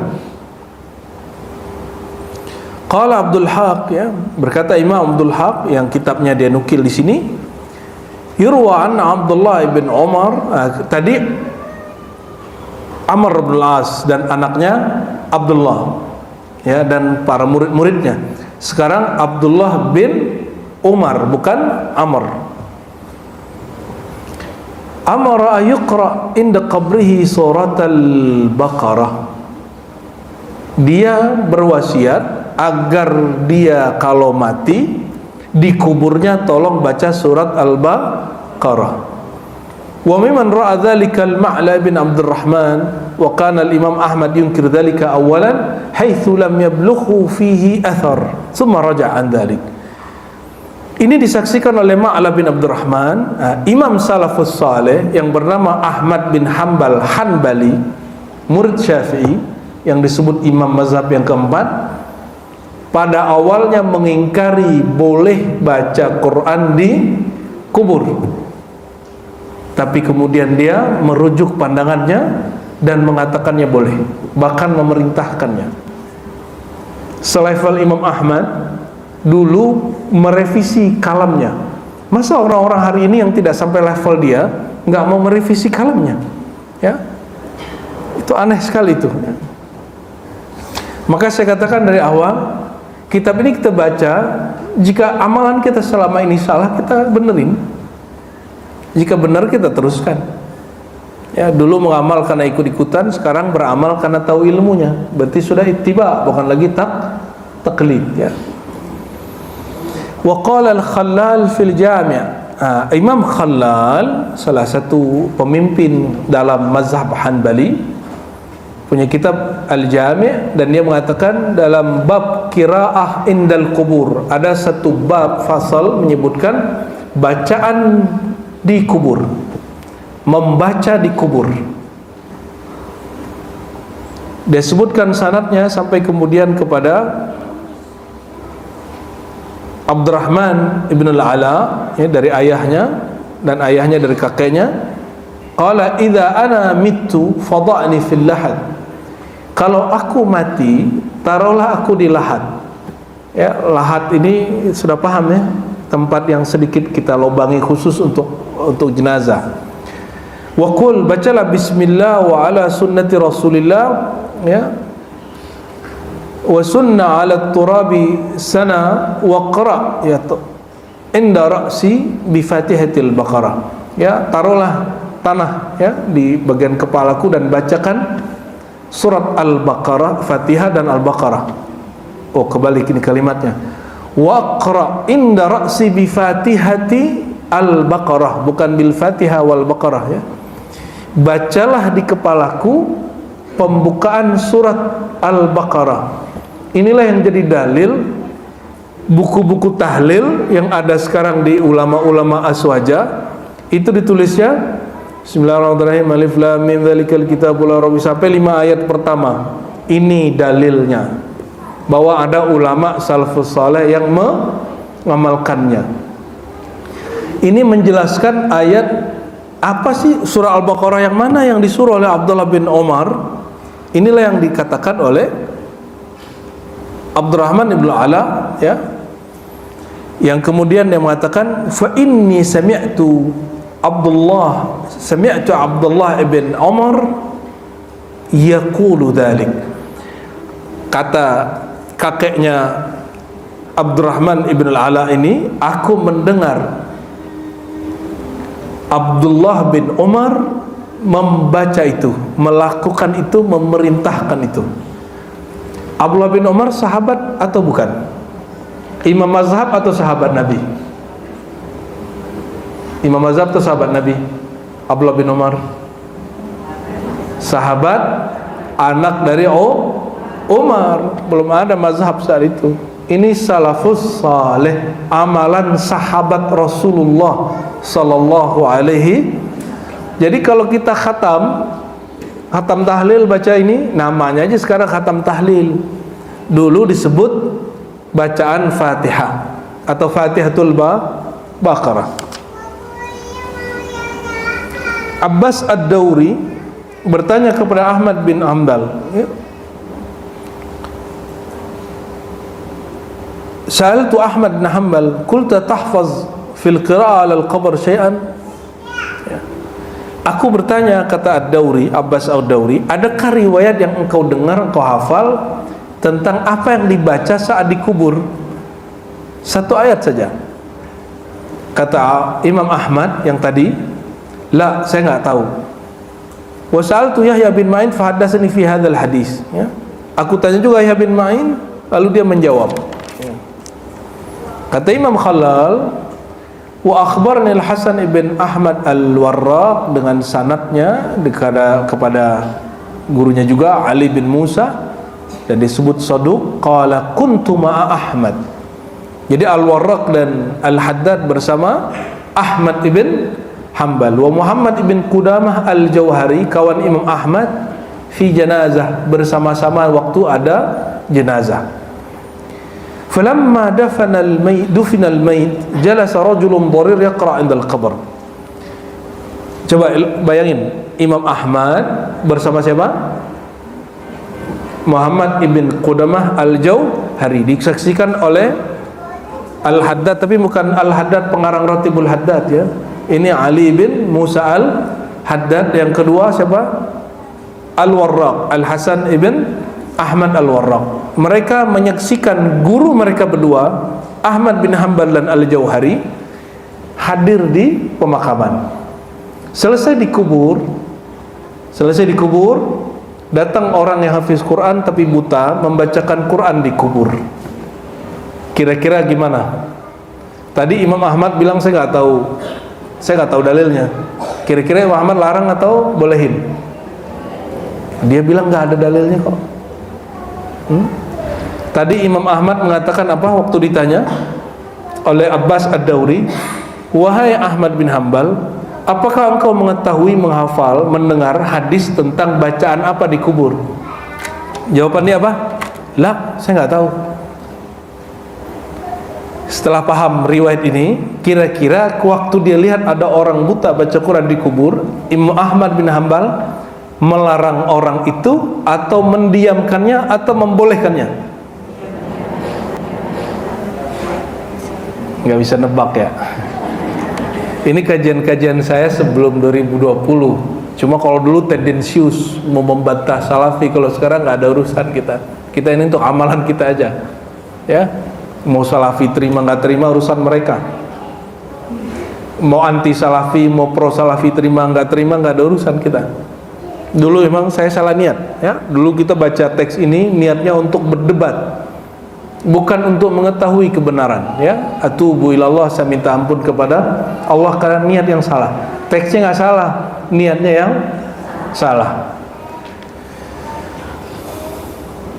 Qala Abdul Haq, ya, berkata Imam Abdul Haq yang kitabnya dia nukil di sini, yurwa anna Abdullah bin Umar, tadi Amr bin As dan anaknya Abdullah, ya, dan para murid-muridnya. Sekarang Abdullah bin Umar, bukan Amr. Amara ayuqra inda qabrihi surat al-Baqarah. Dia berwasiat agar dia kalau mati di kuburnya tolong baca surat al-Baqarah. Wa mimman ra'a dzalika al-Ma'la bin Abdurrahman, wa kana al-Imam Ahmad yunkir dzalika awalan haitsu lam yablughu fihi athar thumma raja'a an dzalik. Ini disaksikan oleh Ma'la bin Abdurrahman, imam salafus saleh yang bernama Ahmad bin Hanbal Hanbali, murid Syafi'i yang disebut imam mazhab yang keempat. Pada awalnya mengingkari boleh baca Quran di kubur, tapi kemudian dia merujuk pandangannya dan mengatakannya boleh, bahkan memerintahkannya. Selevel Imam Ahmad dulu merevisi kalamnya. Masa orang-orang hari ini yang tidak sampai level dia nggak mau merevisi kalamnya, ya? Itu aneh sekali itu, ya. Maka saya katakan dari awal, kitab ini kita baca, jika amalan kita selama ini salah, kita benerin. Jika benar, kita teruskan. Ya, dulu mengamal karena ikut-ikutan, sekarang beramal karena tahu ilmunya. Berarti sudah ittiba, bukan lagi taklid, ya. Wa qala al-Khallal fil Jami'. Imam Khallal, salah satu pemimpin dalam mazhab Hanbali, punya kitab Al-Jami', dan dia mengatakan dalam bab qiraah indal kubur ada satu bab fasal menyebutkan bacaan di kubur, membaca di kubur. Dia sebutkan sanadnya sampai kemudian kepada Abdurrahman ibn al-Ala, ya, dari ayahnya, dan ayahnya dari kakeknya. Qala idza ana mittu fadha'ni fil lahad. Kalau aku mati, taruhlah aku di lahat. Ya, lahat ini sudah paham ya, tempat yang sedikit kita lobangi khusus untuk jenazah. Wa qul, bacalah bismillah wa ala sunnati Rasulillah, ya. Wa sunna ala turabi sana wa qra, ya, inda ra'si bi Fatihatil Baqarah. Ya, taruhlah tanah, ya, di bagian kepalaku dan bacakan surat Al-Baqarah, Fatihah dan Al-Baqarah. Oh, kebalik ini kalimatnya. Waqra inda ra'si bi Fatihati Al-Baqarah, bukan bil Fatihah wal Baqarah, ya. Bacalah di kepalaku pembukaan surat Al-Baqarah. Inilah yang jadi dalil buku-buku tahlil yang ada sekarang di ulama-ulama aswaja. Itu ditulisnya Bismillahirrahmanirrahim, alif lam mim dzalikal kitabul la raiba, sampai 5 ayat pertama. Ini dalilnya bahwa ada ulama salafus saleh yang mengamalkannya. Ini menjelaskan ayat apa sih, surah Al-Baqarah yang mana yang disuruh oleh Abdullah bin Umar. Inilah yang dikatakan oleh Abdurrahman ibn Ala, ya, yang kemudian dia mengatakan fa inni sami'tu Abdullah ibn Umar yaqulu dzalik. Kata kakeknya Abdurrahman ibn Ala ini, aku mendengar Abdullah bin Umar membaca itu, melakukan itu, memerintahkan itu. Abdullah bin Umar sahabat atau bukan? Imam mazhab atau sahabat Nabi? Imam mazhab atau sahabat Nabi? Abdullah bin Umar sahabat, anak dari Umar. Belum ada mazhab saat itu. Ini salafus saleh, amalan sahabat Rasulullah sallallahu alaihi. Jadi kalau kita khatam tahlil baca ini, namanya aja sekarang khatam tahlil. Dulu disebut bacaan Fatihah atau Fatihatul Baqarah. Abbas Ad-Dauri bertanya kepada Ahmad bin Hanbal, ya, Sa'altu Ahmad bin Hanbal, qulta tahfaz fil qira'ah al-qabr syai'an. Ya. Aku bertanya, kata Ad-Dauri, Abbas Ad-Dauri, adakah riwayat yang engkau dengar, engkau hafal tentang apa yang dibaca saat dikubur? Satu ayat saja. Kata Imam Ahmad yang tadi, la, saya enggak tahu. Wa sa'altu Yahya bin Ma'in fa haddatsani fi hadzal hadis, ya. Aku tanya juga Yahya bin Ma'in, lalu dia menjawab. Ya. Kata Imam Khalal, wa akhbarani Al-Hasan ibn Ahmad Al-Warraq dengan sanadnya kepada gurunya juga Ali bin Musa, dan disebut saduq. Qala kuntu ma'a Ahmad. Jadi Al-Warraq dan Al-Haddad bersama Ahmad ibn Hanbal. Wa Muhammad ibn Qudamah Al-Jauhari, kawan Imam Ahmad, fi janazah, bersama-sama waktu ada jenazah. Falamma dufina al-mayt jalasa rajulun dharir yaqra' 'inda al-qabr. Coba bayangin, Imam Ahmad bersama siapa? Muhammad ibn Qudamah Al-Jauhari, disaksikan oleh Al-Haddad, tapi bukan Al-Haddad pengarang Ratibul Haddad, ya. Ini Ali bin Musa Al-Haddad. Yang kedua siapa? Al-Warraq, Al-Hasan ibn Ahmad Al-Warraq. Mereka menyaksikan guru mereka berdua, Ahmad bin Hanbal dan Al-Jauhari, hadir di pemakaman. Selesai dikubur, datang orang yang hafiz Quran tapi buta, membacakan Quran di kubur. Kira-kira gimana? Tadi Imam Ahmad bilang saya nggak tahu dalilnya. Kira-kira Imam Ahmad larang atau bolehin? Dia bilang nggak ada dalilnya kok. Tadi Imam Ahmad mengatakan apa waktu ditanya oleh Abbas Ad-Dauri, wahai Ahmad bin Hambal, apakah engkau mengetahui, menghafal, mendengar hadis tentang bacaan apa di kubur? Jawabannya apa? Lah, saya nggak tahu. Setelah paham riwayat ini, kira-kira waktu dia lihat ada orang buta baca Quran di kubur, Imam Ahmad bin Hambal melarang orang itu atau mendiamkannya atau membolehkannya? Nggak bisa nebak ya. Ini kajian-kajian saya sebelum 2020. Cuma kalau dulu tendensius mau membantah salafi, kalau sekarang nggak ada urusan kita. Kita ini untuk amalan kita aja, ya. Mau salafi terima nggak terima urusan mereka. Mau anti salafi, mau pro salafi terima nggak ada urusan kita. Dulu memang saya salah niat, ya. Dulu kita baca teks ini niatnya untuk berdebat, bukan untuk mengetahui kebenaran, ya. Atubu ilallah, saya minta ampun kepada Allah karena niat yang salah. Teksnya nggak salah, niatnya yang salah.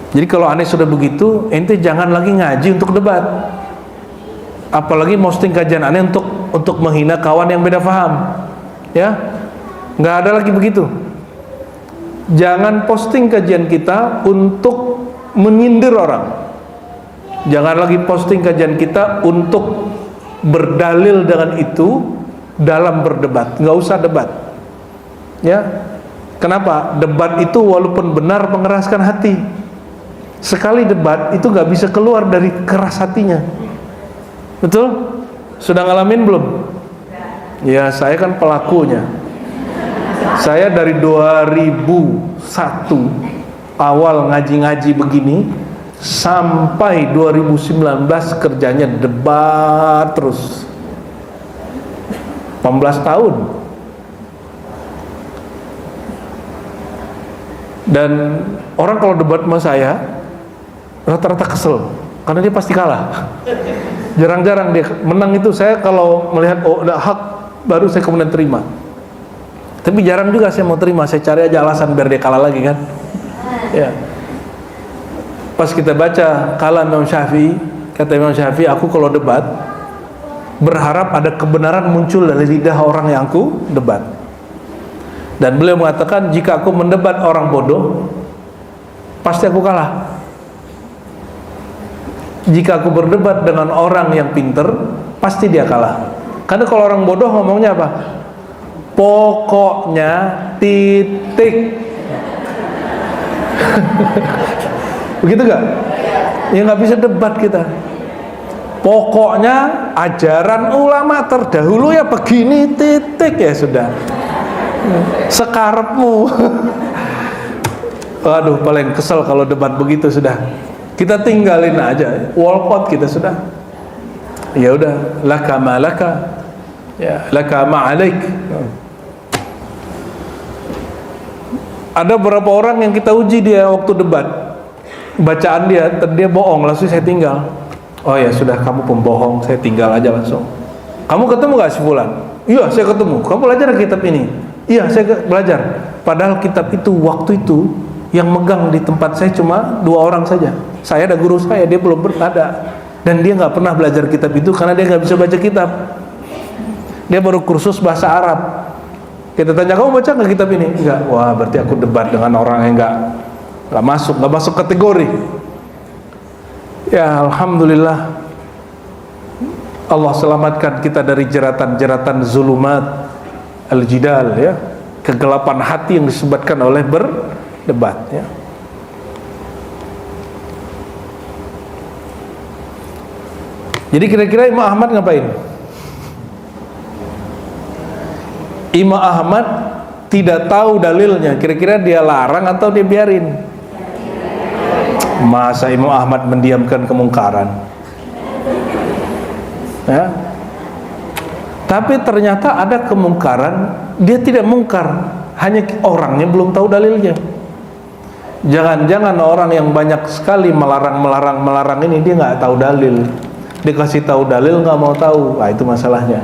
Jadi kalau aneh sudah begitu, ente jangan lagi ngaji untuk debat, apalagi posting kajian aneh untuk menghina kawan yang beda paham, ya. Nggak ada lagi begitu. Jangan posting kajian kita untuk menyindir orang. Jangan lagi posting kajian kita untuk berdalil dengan itu dalam berdebat. Nggak usah debat, ya. Kenapa? Debat itu walaupun benar mengeraskan hati. Sekali debat itu nggak bisa keluar dari keras hatinya. Betul? Sudah ngalamin belum? Ya, saya kan pelakunya. Saya dari 2001 awal ngaji-ngaji begini sampai 2019 kerjanya debat terus. 18 tahun. Dan orang kalau debat sama saya rata-rata kesel karena dia pasti kalah. Jarang-jarang dia menang. Itu saya kalau melihat oh udah hak baru saya kemudian terima. Tapi jarang juga saya mau terima, saya cari aja alasan biar dia kalah lagi kan. Ya. Pas kita baca kalam Imam Syafi'i, kata Imam Syafi'i, aku kalau debat berharap ada kebenaran muncul dari lidah orang yang aku debat. Dan beliau mengatakan jika aku mendebat orang bodoh, pasti aku kalah. Jika aku berdebat dengan orang yang pinter, pasti dia kalah. Karena kalau orang bodoh ngomongnya apa? Pokoknya titik. Begitu gak? Ya nggak bisa debat kita. Pokoknya ajaran ulama terdahulu ya begini, titik, ya sudah. Sekarepmu. Waduh, paling kesel kalau debat begitu sudah. Kita tinggalin aja, walkout kita sudah. Ya udah, laka ma laka, ya laka ma alaik. Ada beberapa orang yang kita uji dia waktu debat, bacaan dia bohong, langsung saya tinggal. Oh ya sudah, kamu pembohong, saya tinggal aja langsung. Kamu ketemu gak si Fulan? Iya, saya ketemu. Kamu belajar kitab ini? Iya, saya belajar. Padahal kitab itu waktu itu yang megang di tempat saya cuma 2 orang saja. Saya ada guru saya, dia belum ada. Dan dia nggak pernah belajar kitab itu karena dia nggak bisa baca kitab. Dia baru kursus bahasa Arab. Kita tanya, kamu baca nggak kitab ini? Enggak. Wah, berarti aku debat dengan orang yang nggak masuk kategori. Ya, alhamdulillah Allah selamatkan kita dari jeratan-jeratan zulumat al-jidal, ya, kegelapan hati yang disebabkan oleh berdebat, ya. Jadi kira-kira Imam Ahmad ngapain? Imam Ahmad tidak tahu dalilnya. Kira-kira dia larang atau dia biarin? Masa Imam Ahmad mendiamkan kemungkaran? Ya. Tapi ternyata ada kemungkaran, dia tidak mungkar, hanya orangnya belum tahu dalilnya. Jangan-jangan orang yang banyak sekali melarang ini dia nggak tahu dalil. Dikasih tahu dalil nggak mau tahu, nah itu masalahnya.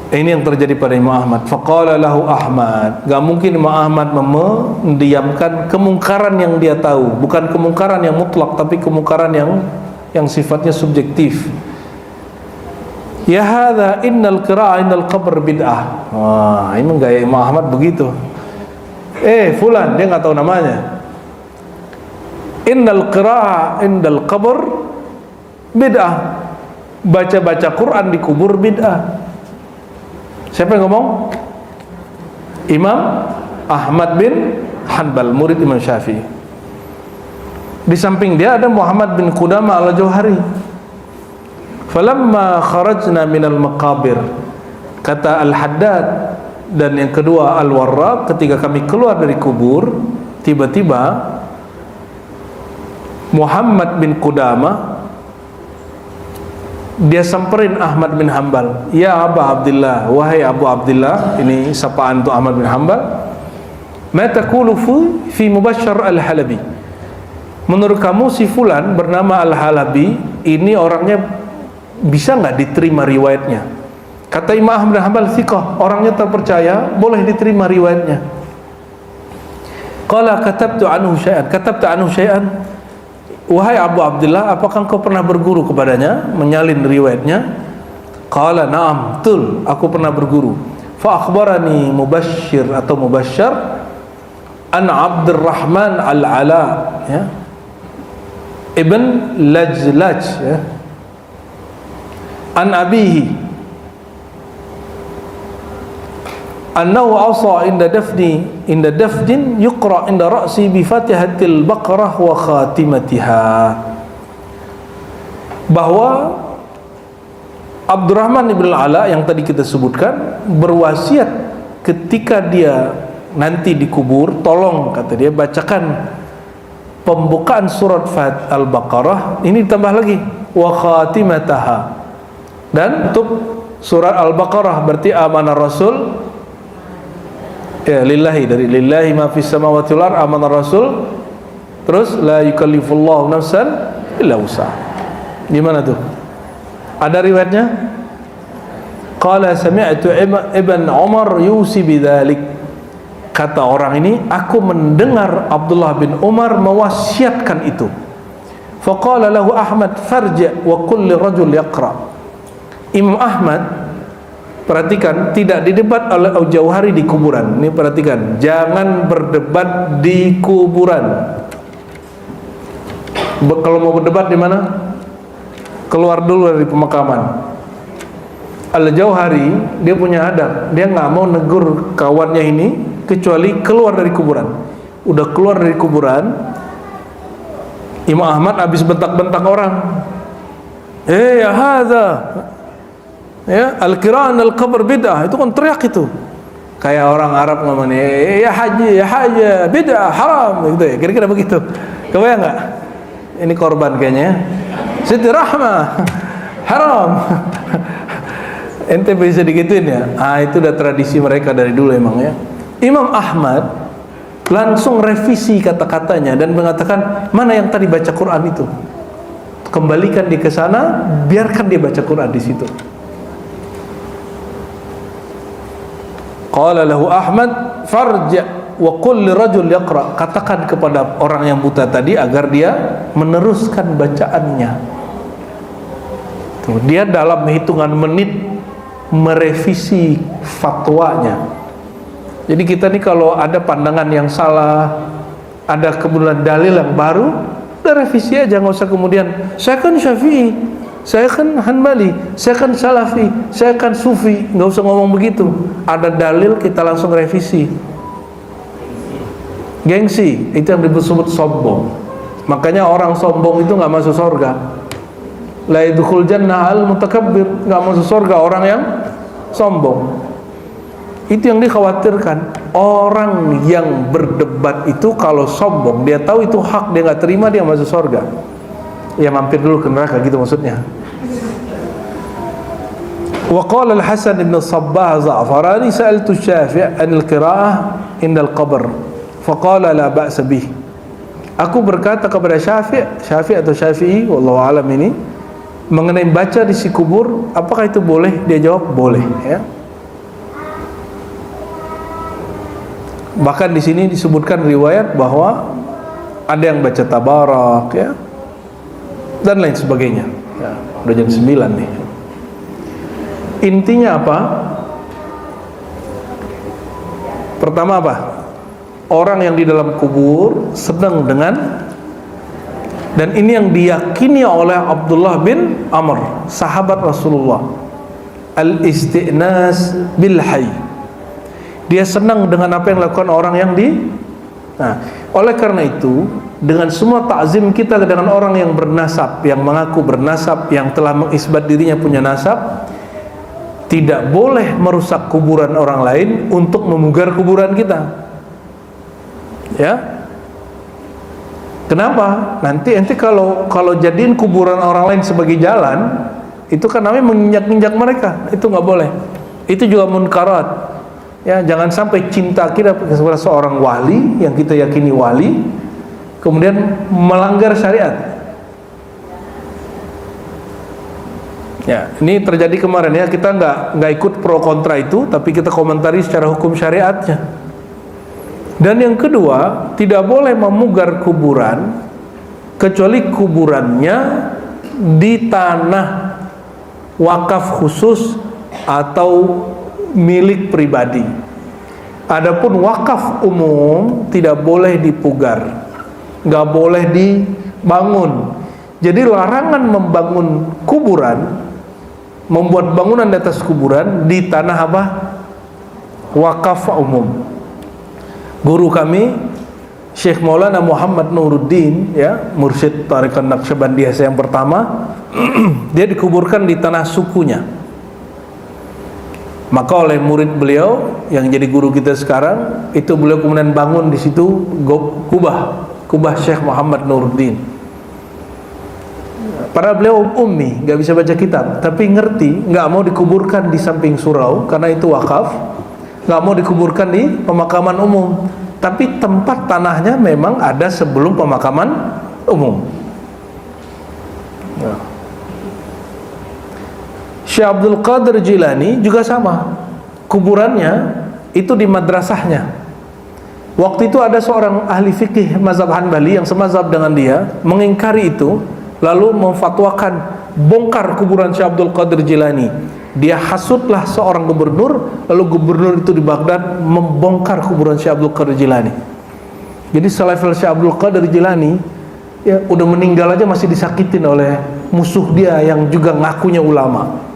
Ini yang terjadi pada Imam Ahmad. Faqala lahu Ahmad. Gak mungkin Imam Ahmad mendiamkan kemungkaran yang dia tahu, bukan kemungkaran yang mutlak, tapi kemungkaran yang sifatnya subjektif. Ya hadza innal qira'ah indal qabr bid'ah. Wah, ini gaya Imam Ahmad begitu. Fulan, dia nggak tahu namanya. Innal qira'ah indal qabr bid'ah. Baca-baca Quran di kubur bid'ah. Siapa yang ngomong? Imam Ahmad bin Hanbal, murid Imam Syafi'i. Di samping dia ada Muhammad bin Qudamah al-Jauhari. Falamma kharajna minal maqabir, kata Al-Haddad dan yang kedua Al-Warraq, ketika kami keluar dari kubur, tiba-tiba Muhammad bin Qudamah dia samperin Ahmad bin Hanbal. Ya Abu Abdullah, wahai Abu Abdullah, ini sapaan untuk Ahmad bin Hanbal. Ma taqulu fi Mubashshar al-Halabi? Menurut kamu si fulan bernama Al-Halabi ini orangnya bisa nggak diterima riwayatnya? Kata Imam Ahmad bin Hanbal, thiqah, orangnya terpercaya, boleh diterima riwayatnya. Qala katabtu anhu syai'an. Wahai Abu Abdullah, apakah engkau pernah berguru kepadanya, menyalin riwayatnya? Qala na'am, betul, aku pernah berguru. Fa akhbarani Mubashshir atau Mubashshar an Abdurrahman al-Ala, ya, ibn Lajlaj, ya, an abihi annahu asa inda dafdin yuqra inda ra'si bi Fatihatil Baqarah wa khatimatiha, bahwa Abdurrahman ibn al-Ala yang tadi kita sebutkan berwasiat ketika dia nanti dikubur, tolong kata dia bacakan pembukaan surat Al-Baqarah, ini ditambah lagi wa khatimataha, dan untuk surat Al-Baqarah berarti amanah Rasul, ya, lillahi, dari lillahi ma fis samawati wal ardh, amanah Rasul, terus la yukallifullahu nafsan illa wus'aha. Gimana tuh? Ada riwayatnya? Qala sami'tu Ibn Umar yusi bidzalik. Kata orang ini, aku mendengar Abdullah bin Umar mewasiatkan itu. Faqala lahu Ahmad farji' wa kulli rajul yaqra. Imam Ahmad, perhatikan, tidak didebat oleh Al-Jauhari di kuburan. Ini perhatikan, jangan berdebat di kuburan. Kalau mau berdebat di mana? Keluar dulu dari pemakaman. Al-Jauhari dia punya adab, dia nggak mau negur kawannya ini kecuali keluar dari kuburan. Udah keluar dari kuburan, Imam Ahmad habis bentak-bentak orang. Ya hadza, ya, al-qira'ah al-qabr bid'ah, itu kan teriak itu. Kayak orang Arab ngomongnya, ya haji bid'ah, haram gitu ya. Kira-kira begitu. Kebayang enggak? Ini korban kayaknya. Siti Rahmah haram. Ente bisa digituin ya? Itu udah tradisi mereka dari dulu emang ya. Imam Ahmad langsung revisi kata-katanya dan mengatakan, mana yang tadi baca Quran itu? Kembalikan dia ke sana, biarkan dia baca Quran di situ. Qala lahu Ahmad farji' wa qul lirajul yaqra. Katakan kepada orang yang buta tadi agar dia meneruskan bacaannya. Tuh, dia dalam hitungan menit merevisi fatwanya. Jadi kita nih kalau ada pandangan yang salah, ada kemudian dalil yang baru, udah revisi aja, nggak usah kemudian saya kan Syafi'i, saya kan Hanbali, saya kan Salafi, saya kan Sufi, nggak usah ngomong begitu. Ada dalil kita langsung revisi. Gengsi itu yang disebut sombong. Makanya orang sombong itu nggak masuk surga. La yadkhul jannah al mutakabbir, nggak masuk surga orang yang sombong. Itu yang dikhawatirkan. Orang yang berdebat itu kalau sombong, dia tahu itu hak, dia nggak terima, dia masuk surga. Ya mampir dulu ke neraka gitu maksudnya. Wa qala al-Hasan ibn Sabbah Za'farani sa'altu Syafi' an al-qira'ah inda al-qabr faqala la ba'sa bih. Aku berkata kepada Syafi' atau Syafi'i, wallahu alam ini, mengenai baca di si kubur, apakah itu boleh? Dia jawab boleh, ya. Bahkan di sini disebutkan riwayat bahwa ada yang baca tabarak ya dan lain sebagainya. Ya, udah jam 9 nih. Intinya apa? Pertama apa? Orang yang di dalam kubur sedang dengan, dan ini yang diyakini oleh Abdullah bin Amr, sahabat Rasulullah, al-isti'nas bil hayy. Dia senang dengan apa yang dilakukan orang yang oleh karena itu, dengan semua takzim kita dengan orang yang bernasab, yang mengaku bernasab, yang telah mengisbat dirinya punya nasab, tidak boleh merusak kuburan orang lain untuk memugar kuburan kita. Ya. Kenapa? Nanti kalau jadiin kuburan orang lain sebagai jalan, itu kan namanya menginjak-injak mereka. Itu nggak boleh. Itu juga munkarat. Ya, jangan sampai cinta kita kepada seorang wali yang kita yakini wali, kemudian melanggar syariat. Ya, ini terjadi kemarin ya, kita nggak ikut pro kontra itu, tapi kita komentari secara hukum syariatnya. Dan yang kedua, tidak boleh memugar kuburan kecuali kuburannya di tanah wakaf khusus atau milik pribadi. Adapun wakaf umum tidak boleh dipugar, nggak boleh dibangun. Jadi larangan membangun kuburan, membuat bangunan di atas kuburan di tanah apa? Wakaf umum. Guru kami Syekh Maulana Muhammad Nuruddin, ya, mursyid Tariqat Naqsyabandiyah yang pertama, dia dikuburkan di tanah sukunya. Maka oleh murid beliau yang jadi guru kita sekarang, itu beliau kemudian bangun di situ kubah Syekh Muhammad Nuruddin. Padahal beliau ummi, nggak bisa baca kitab, tapi ngerti, nggak mau dikuburkan di samping surau karena itu wakaf, nggak mau dikuburkan di pemakaman umum, tapi tempat tanahnya memang ada sebelum pemakaman umum. Ya. Syekh Abdul Qadir Jilani juga sama, kuburannya itu di madrasahnya. Waktu itu ada seorang ahli fikih mazhab Hanbali yang semazhab dengan dia, mengingkari itu, lalu memfatwakan bongkar kuburan Syekh Abdul Qadir Jilani. Dia hasutlah seorang gubernur, lalu gubernur itu di Baghdad membongkar kuburan Syekh Abdul Qadir Jilani. Jadi selevel Syekh Abdul Qadir Jilani, ya udah meninggal aja masih disakitin oleh musuh dia yang juga ngakunya ulama.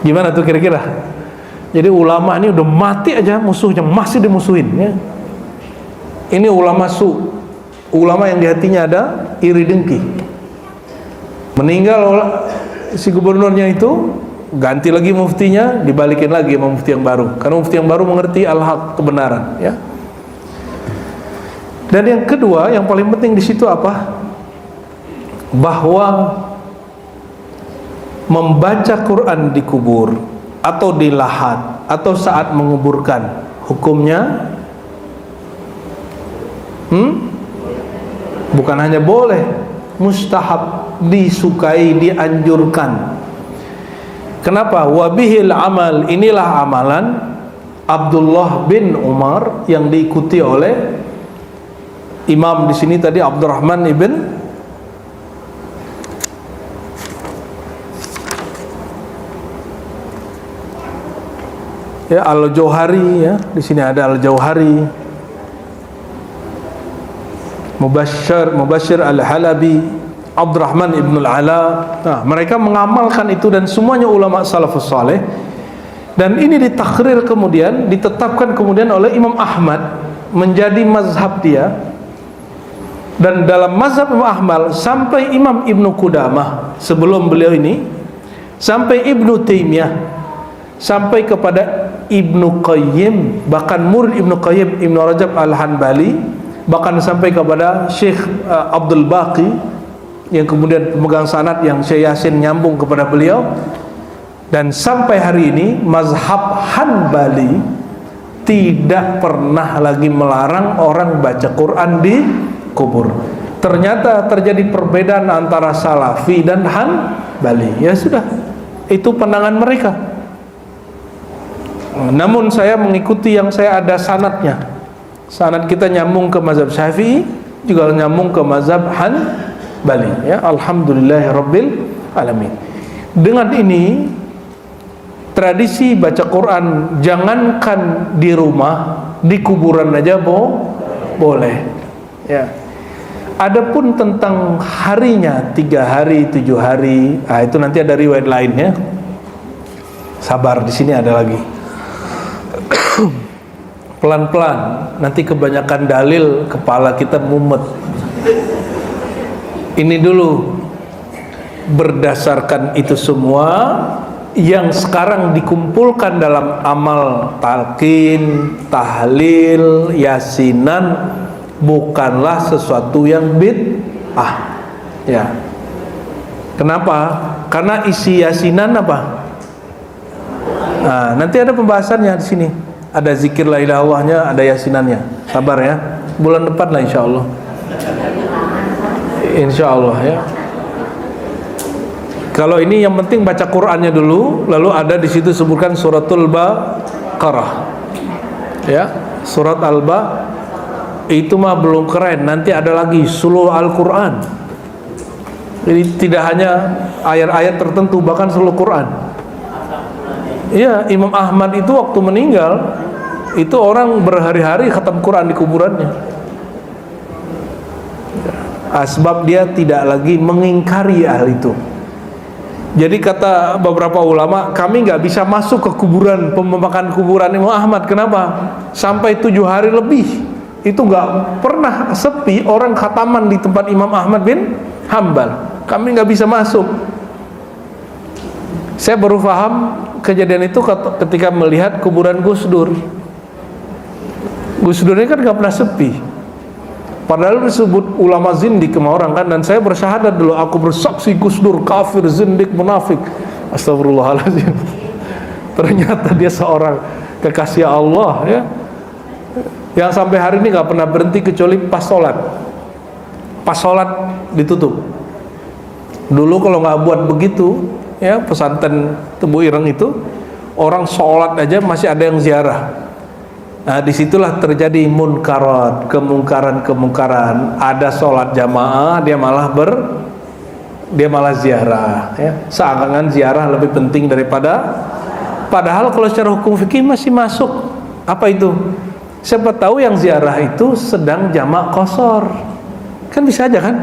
Gimana tuh kira-kira? Jadi ulama ini udah mati aja musuhnya masih dimusuhin, ya. Ini ulama ulama yang di hatinya ada iri dengki. Meninggal si gubernurnya itu, ganti lagi muftinya, dibalikin lagi sama mufti yang baru, karena mufti yang baru mengerti al-haq, kebenaran, ya. Dan yang kedua, yang paling penting di situ apa? Bahwa membaca Quran di kubur atau di lahat atau saat menguburkan, hukumnya bukan hanya boleh, mustahab, disukai, dianjurkan. Kenapa? Wabihil amal, inilah amalan Abdullah bin Umar yang diikuti oleh imam di sini tadi Abdurrahman ibn Al-Jauhari, ya. Di sini ada Al-Jauhari, Mubashir Al-Halabi, Abdurrahman ibn Al-Ala. Nah, mereka mengamalkan itu dan semuanya ulama salafus saleh. Dan ini ditakhrir kemudian, ditetapkan kemudian oleh Imam Ahmad menjadi mazhab dia. Dan dalam mazhab Imam Ahmad sampai Imam Ibnu Qudamah sebelum beliau ini, sampai Ibnu Taimiyah, sampai kepada Ibnu Qayyim, bahkan murid Ibnu Qayyim, Ibnu Rajab Al-Hanbali, bahkan sampai kepada Syekh Abdul Baqi yang kemudian pemegang sanad yang Syekh Yasin nyambung kepada beliau. Dan sampai hari ini mazhab Hanbali tidak pernah lagi melarang orang baca Quran di kubur. Ternyata terjadi perbedaan antara Salafi dan Hanbali. Ya sudah, itu pandangan mereka. Namun saya mengikuti yang saya ada sanadnya. Sanad kita nyambung ke mazhab Syafi'i, juga nyambung ke mazhab Hanbali, ya. Alhamdulillahirabbil alamin. Dengan ini tradisi baca Quran jangankan di rumah, di kuburan aja boleh, ya. Adapun tentang harinya 3 hari, 7 hari, itu nanti ada riwayat lainnya. Sabar, di sini ada lagi. Pelan-pelan, nanti kebanyakan dalil kepala kita mumet. Ini dulu, berdasarkan itu semua yang sekarang dikumpulkan dalam amal talqin, tahlil, yasinan, bukanlah sesuatu yang bid'ah, ya. Kenapa? Karena isi yasinan apa? Nah, nanti ada pembahasannya di sini. Ada zikir la ilaha illallahnya, ada yasinannya. Sabar ya. Bulan depan lah insyaallah. Insyaallah ya. Kalau ini yang penting baca Qur'annya dulu, lalu ada di situ sebutkan suratul Baqarah. Ya, surat Al-Baqarah itu mah belum keren, nanti ada lagi seluruh Al-Quran. Jadi tidak hanya ayat-ayat tertentu, bahkan seluruh Quran. Iya, Imam Ahmad itu waktu meninggal, itu orang berhari-hari khatam Quran di kuburannya. Sebab dia tidak lagi mengingkari hal itu. Jadi kata beberapa ulama, kami nggak bisa masuk ke kuburan, pembakaran kuburan Imam Ahmad. Kenapa? Sampai 7 hari lebih itu nggak pernah sepi orang khataman di tempat Imam Ahmad bin Hambal. Kami nggak bisa masuk. Saya baru paham kejadian itu ketika melihat kuburan Gus Dur. Gus Dur ini kan nggak pernah sepi. Padahal disebut ulama zindik sama orang kan, dan saya bersyahadat dulu, aku bersaksi Gus Dur kafir, zindik, munafik. Astagfirullahaladzim. Ternyata dia seorang kekasih Allah, ya, yang sampai hari ini nggak pernah berhenti kecuali pas sholat. Pas sholat ditutup. Dulu kalau nggak buat begitu, ya, pesantren Tebu Ireng itu orang sholat aja masih ada yang ziarah. Nah, disitulah terjadi munkarat, kemungkaran. Ada sholat jamaah, dia malah ziarah, ya. Seakan-akan ziarah lebih penting daripada, padahal kalau secara hukum fikih masih masuk. Apa itu? Siapa tahu yang ziarah itu sedang jamak qashar, kan bisa aja kan?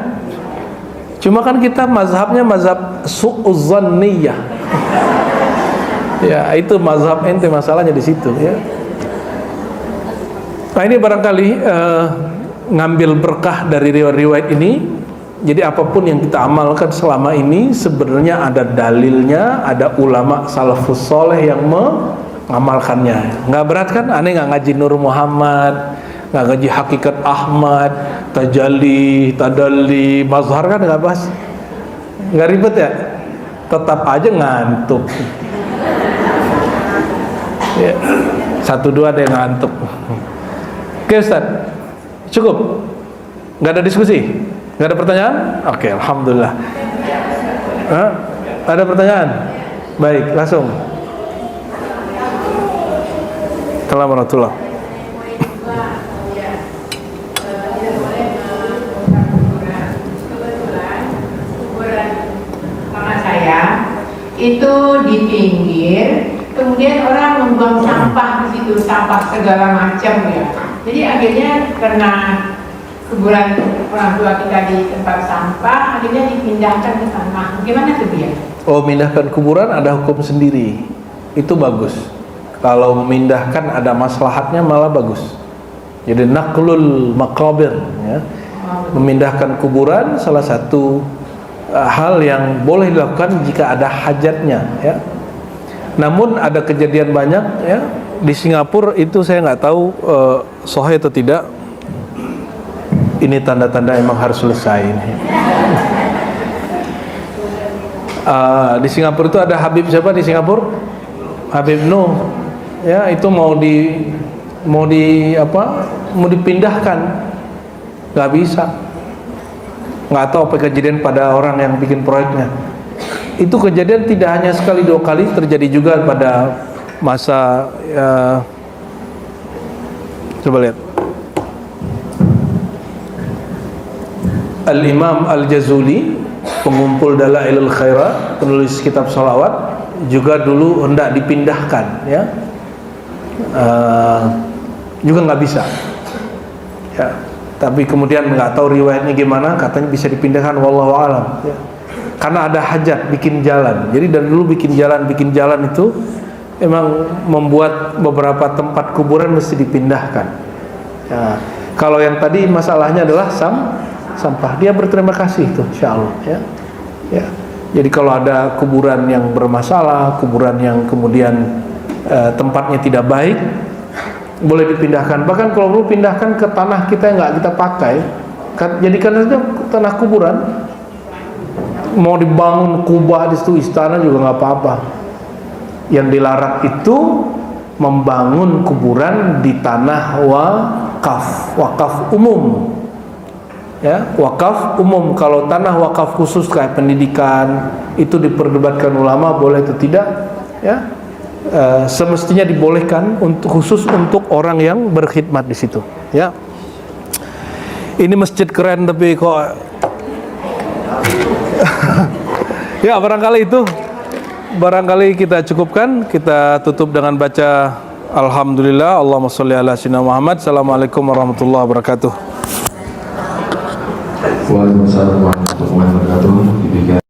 Cuma kan kita mazhabnya mazhab su'uzzanniyah. Ya, itu mazhab ente, masalahnya di situ, ya. Nah, ini barangkali ngambil berkah dari riwayat ini. Jadi apapun yang kita amalkan selama ini sebenarnya ada dalilnya, ada ulama salafus soleh yang mengamalkannya. Nggak berat kan? Aneh nggak ngaji Nur Muhammad, nggak ngaji Hakikat Ahmad, Tajalli, Tadalli, Mazhar, kan nggak bahas. Nggak ribet ya? Tetap aja ngantuk. Ya, 1-2 ada yang ngantuk. Oke Ustaz, cukup? Nggak ada diskusi? Nggak ada pertanyaan? Oke, alhamdulillah. Ada pertanyaan? Baik, langsung. Assalamualaikum warahmatullahi wabarakatuh. Itu di pinggir, kemudian orang membuang sampah di situ, sampah segala macam, ya. Jadi akhirnya karena kuburan orang tua kita di tempat sampah, akhirnya dipindahkan ke sana. Bagaimana tuh dia? Oh, memindahkan kuburan ada hukum sendiri, itu bagus. Kalau memindahkan ada maslahatnya malah bagus. Jadi naqlul maqabir, ya. Memindahkan kuburan salah satu hal yang boleh dilakukan jika ada hajatnya, ya. Namun ada kejadian banyak, ya, di Singapura itu saya nggak tahu sahih atau tidak. Ini tanda-tanda emang harus selesai ini. Di Singapura itu ada Habib siapa di Singapura? Habib Nuh, ya, itu mau dipindahkan, nggak bisa. Nggak tahu apa kejadian pada orang yang bikin proyeknya. Itu kejadian tidak hanya sekali 2 kali, terjadi juga pada masa coba lihat Al-Imam Al-Jazuli, pengumpul Dalailul Khairat, penulis kitab sholawat, juga dulu hendak dipindahkan, ya, juga nggak bisa, ya. Tapi kemudian nggak tahu riwayatnya gimana, katanya bisa dipindahkan, wallahu alam, ya. Karena ada hajat bikin jalan. Jadi dari dulu bikin jalan itu emang membuat beberapa tempat kuburan mesti dipindahkan. Ya. Kalau yang tadi masalahnya adalah sampah, dia berterima kasih itu, insya Allah, ya. Ya. Jadi kalau ada kuburan yang bermasalah, kuburan yang kemudian tempatnya tidak baik, boleh dipindahkan. Bahkan kalau perlu pindahkan ke tanah kita yang nggak kita pakai, jadikan saja tanah kuburan. Mau dibangun kubah di situ, istana juga nggak apa-apa. Yang dilarang itu membangun kuburan di tanah wakaf umum. Ya, wakaf umum. Kalau tanah wakaf khusus kayak pendidikan itu diperdebatkan ulama boleh atau tidak, ya. Semestinya dibolehkan khusus untuk orang yang berkhidmat di situ, ya. Ini masjid keren tapi kok ya, barangkali kita cukupkan, kita tutup dengan baca alhamdulillah, Allahumma sholli ala sayyidina Muhammad. Assalamualaikum warahmatullahi wabarakatuh. Waalaikumsalam warahmatullahi wabarakatuh.